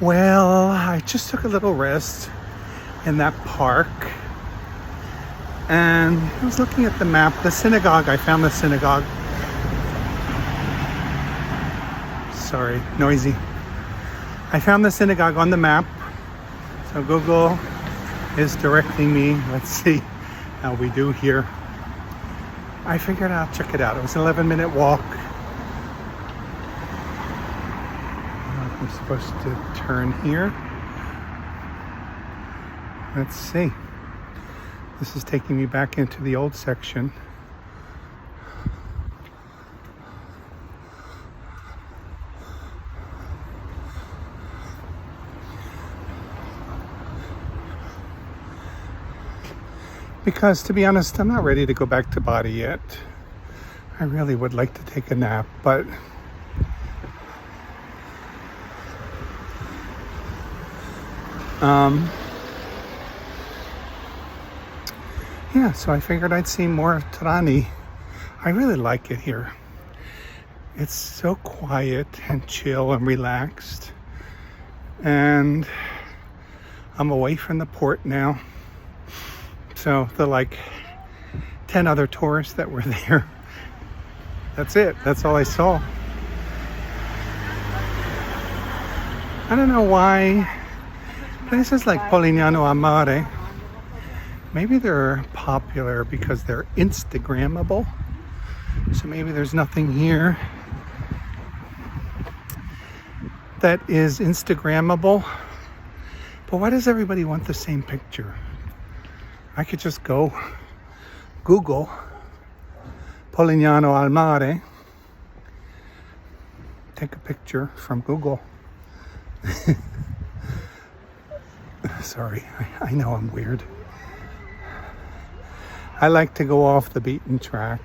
Well, I just took a little rest in that park, and I was looking at the map. The synagogue, I found the synagogue. Sorry, noisy. I found the synagogue on the map, so Google is directing me. Let's see how we do here. I figured I'll check it out. It was an 11-minute walk. I'm supposed to turn here. Let's see. This is taking me back into the old section. Because to be honest, I'm not ready to go back to Bari yet. I really would like to take a nap, but yeah, so I figured I'd see more of Trani. I really like it here. It's so quiet and chill and relaxed. And I'm away from the port now. So the like 10 other tourists that were there, that's it. That's all I saw. I don't know why places like Polignano al Mare, maybe they're popular because they're Instagrammable. So maybe there's nothing here that is Instagrammable. But why does everybody want the same picture? I could just go Google Polignano al Mare, take a picture from Google. Sorry, I know I'm weird. I like to go off the beaten track,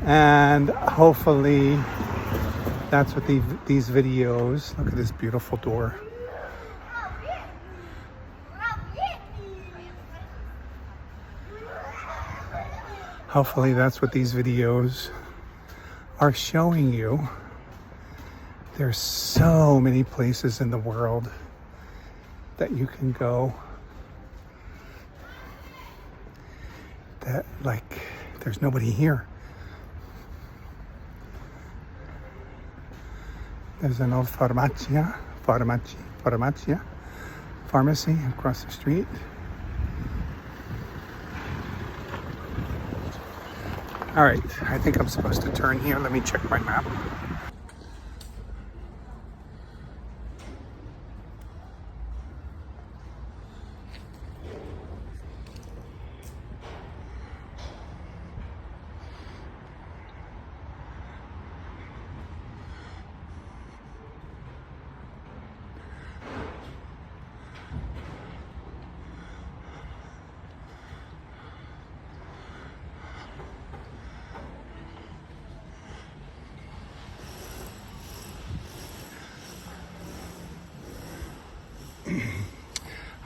and hopefully that's what these videos, look at this beautiful door. Hopefully that's what these videos are showing you. There's so many places in the world that you can go that like there's nobody here. There's an old pharmacy across the street. All right, I think I'm supposed to turn here. Let me check my map.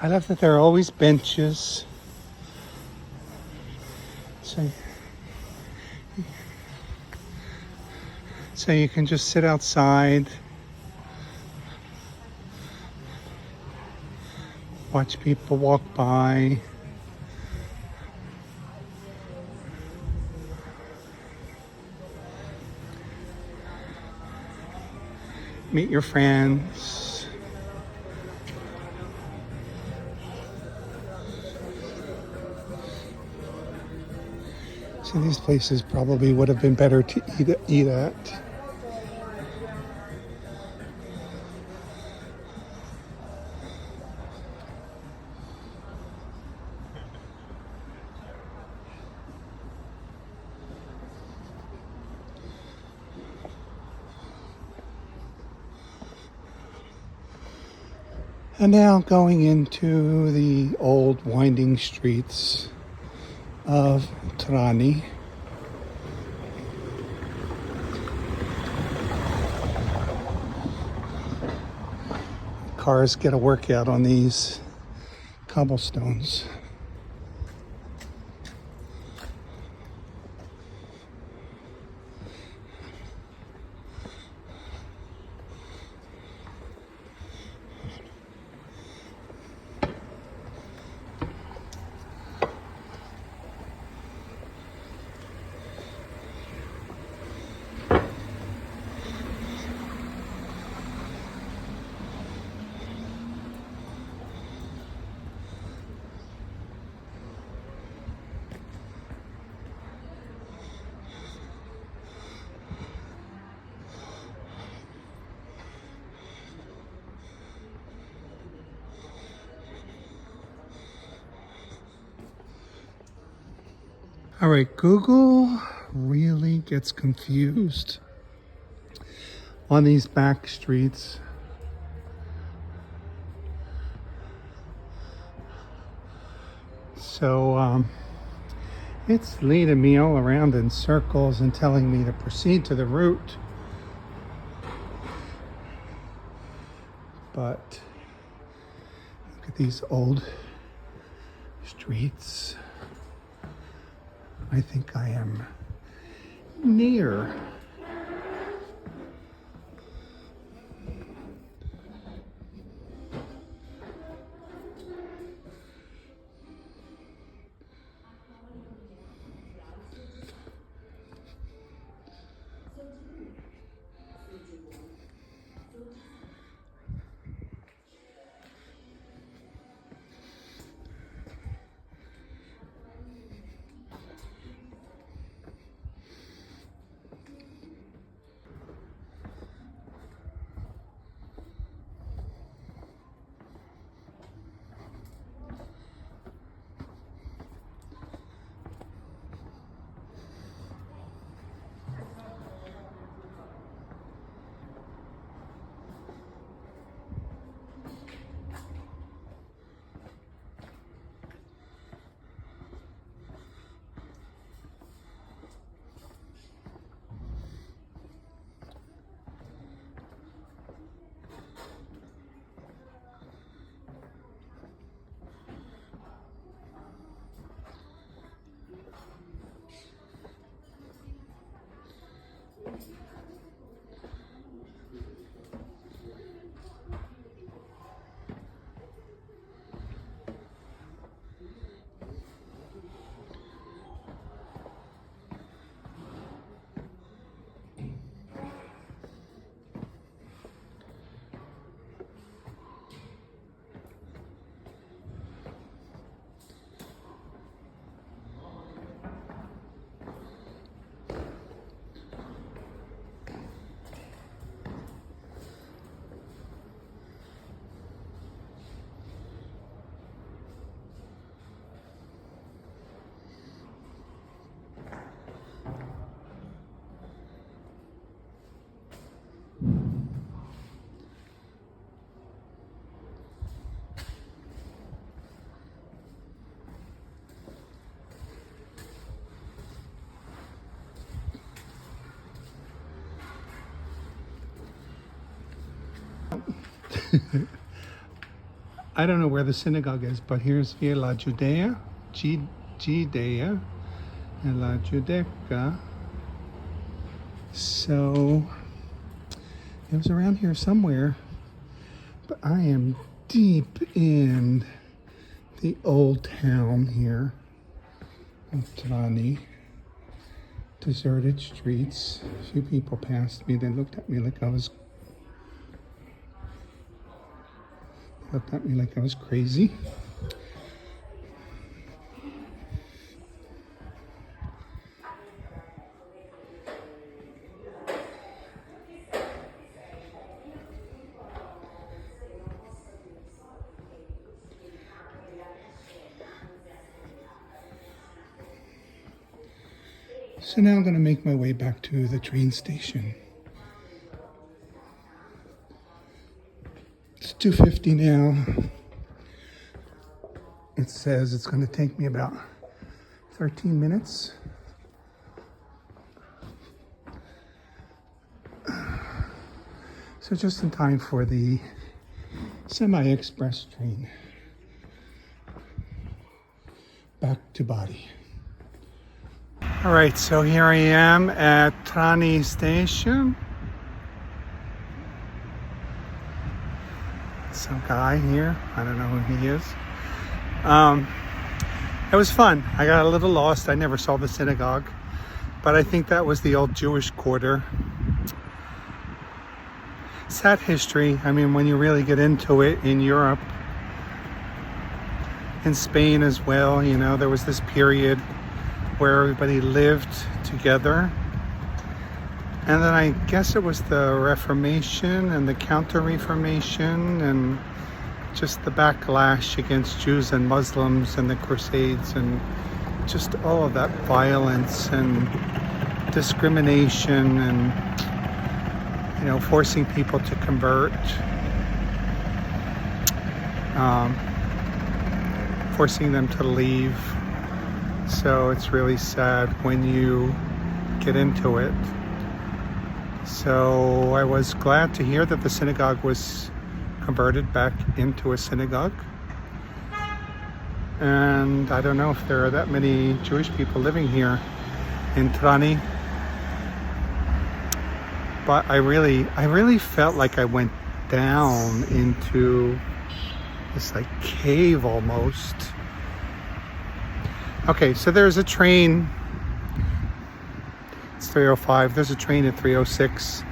I love that there are always benches. So you can just sit outside, watch people walk by. Meet your friends. See, these places probably would have been better to eat at. And now going into the old winding streets of Trani. Cars get a workout on these cobblestones. All right, Google really gets confused on these back streets. So it's leading me all around in circles and telling me to proceed to the route. But look at these old streets. I think I am near. I don't know where the synagogue is, but here's Via La Judea, Judea, and La Judeca. So it was around here somewhere, but I am deep in the old town here of Trani. Deserted streets. A few people passed me. They looked at me like I was crazy. So now I'm going to make my way back to the train station. It's 2:50 now. It says it's going to take me about 13 minutes. So just in time for the semi-express train back to Bari. All right, so here I am at Trani station. Some guy here, I don't know who he is. It was fun. I got a little lost. I never saw the synagogue, but I think that was the old Jewish quarter. Sad history. I mean, when you really get into it in Europe, in Spain as well, you know, there was this period where everybody lived together. And then I guess it was the Reformation and the Counter-Reformation and just the backlash against Jews and Muslims and the Crusades and just all of that violence and discrimination and, you know, forcing people to convert, forcing them to leave. So it's really sad when you get into it. So I was glad to hear that the synagogue was converted back into a synagogue. And I don't know if there are that many Jewish people living here in Trani. But I really felt like I went down into this like cave almost. Okay, so there's a train. It's 3:05. There's a train at 3:06.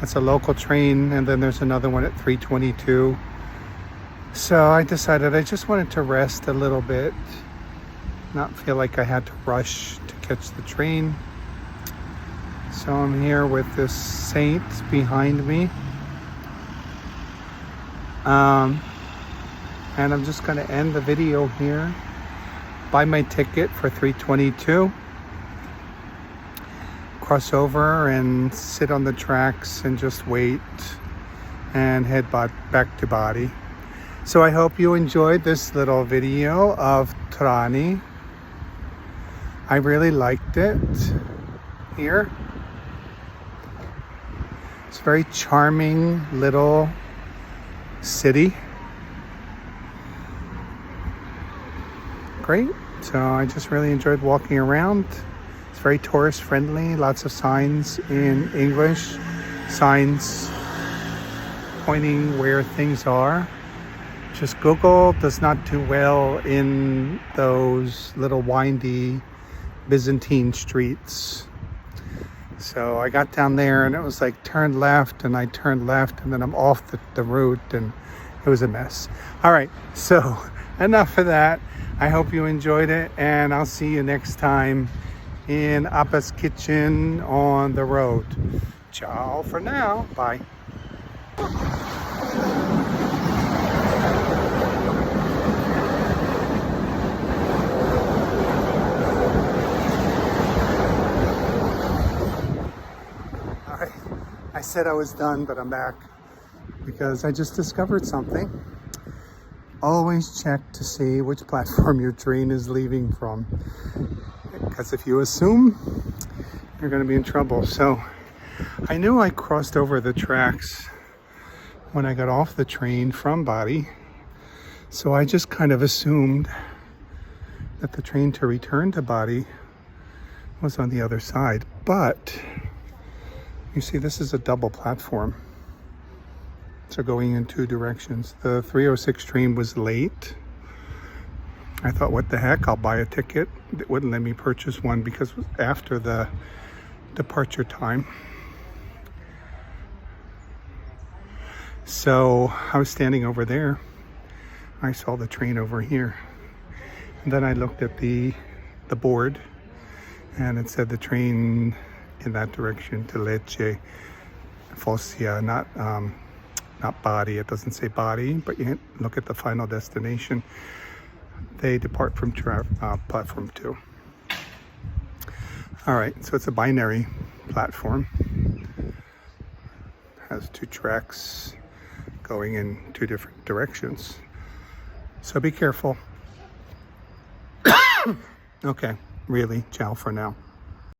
That's a local train, and then there's another one at 3:22. So I decided I just wanted to rest a little bit, not feel like I had to rush to catch the train. So I'm here with this saint behind me. And I'm just going to end the video here. Buy my ticket for 3:22. Cross over and sit on the tracks and just wait and head back to Bari. So I hope you enjoyed this little video of Trani. I really liked it here. It's a very charming little city. Great. So I just really enjoyed walking around. It's very tourist friendly. Lots of signs in English. Signs pointing where things are. Just Google does not do well in those little windy Byzantine streets. So I got down there and it was like turn left, and I turned left, and then I'm off the route, and it was a mess. All right, so enough of that. I hope you enjoyed it, and I'll see you next time in Appa's Kitchen on the road. Ciao for now. Bye. I said I was done, but I'm back because I just discovered something. Always check to see which platform your train is leaving from, because if you assume, you're going to be in trouble. So I knew I crossed over the tracks when I got off the train from Bari, so I just kind of assumed that the train to return to Bari was on the other side. But you see, this is a double platform, so going in two directions. The 3:06 train was late. I thought, what the heck, I'll buy a ticket. It wouldn't let me purchase one because it was after the departure time. So I was standing over there. I saw the train over here. And then I looked at the board, and it said the train in that direction to Lecce, Foggia, not Bari. It doesn't say Bari, but you look at the final destination. They depart from platform 2. All right, so it's a binary platform. Has 2 tracks going in 2 different directions. So be careful. Okay, really, ciao for now.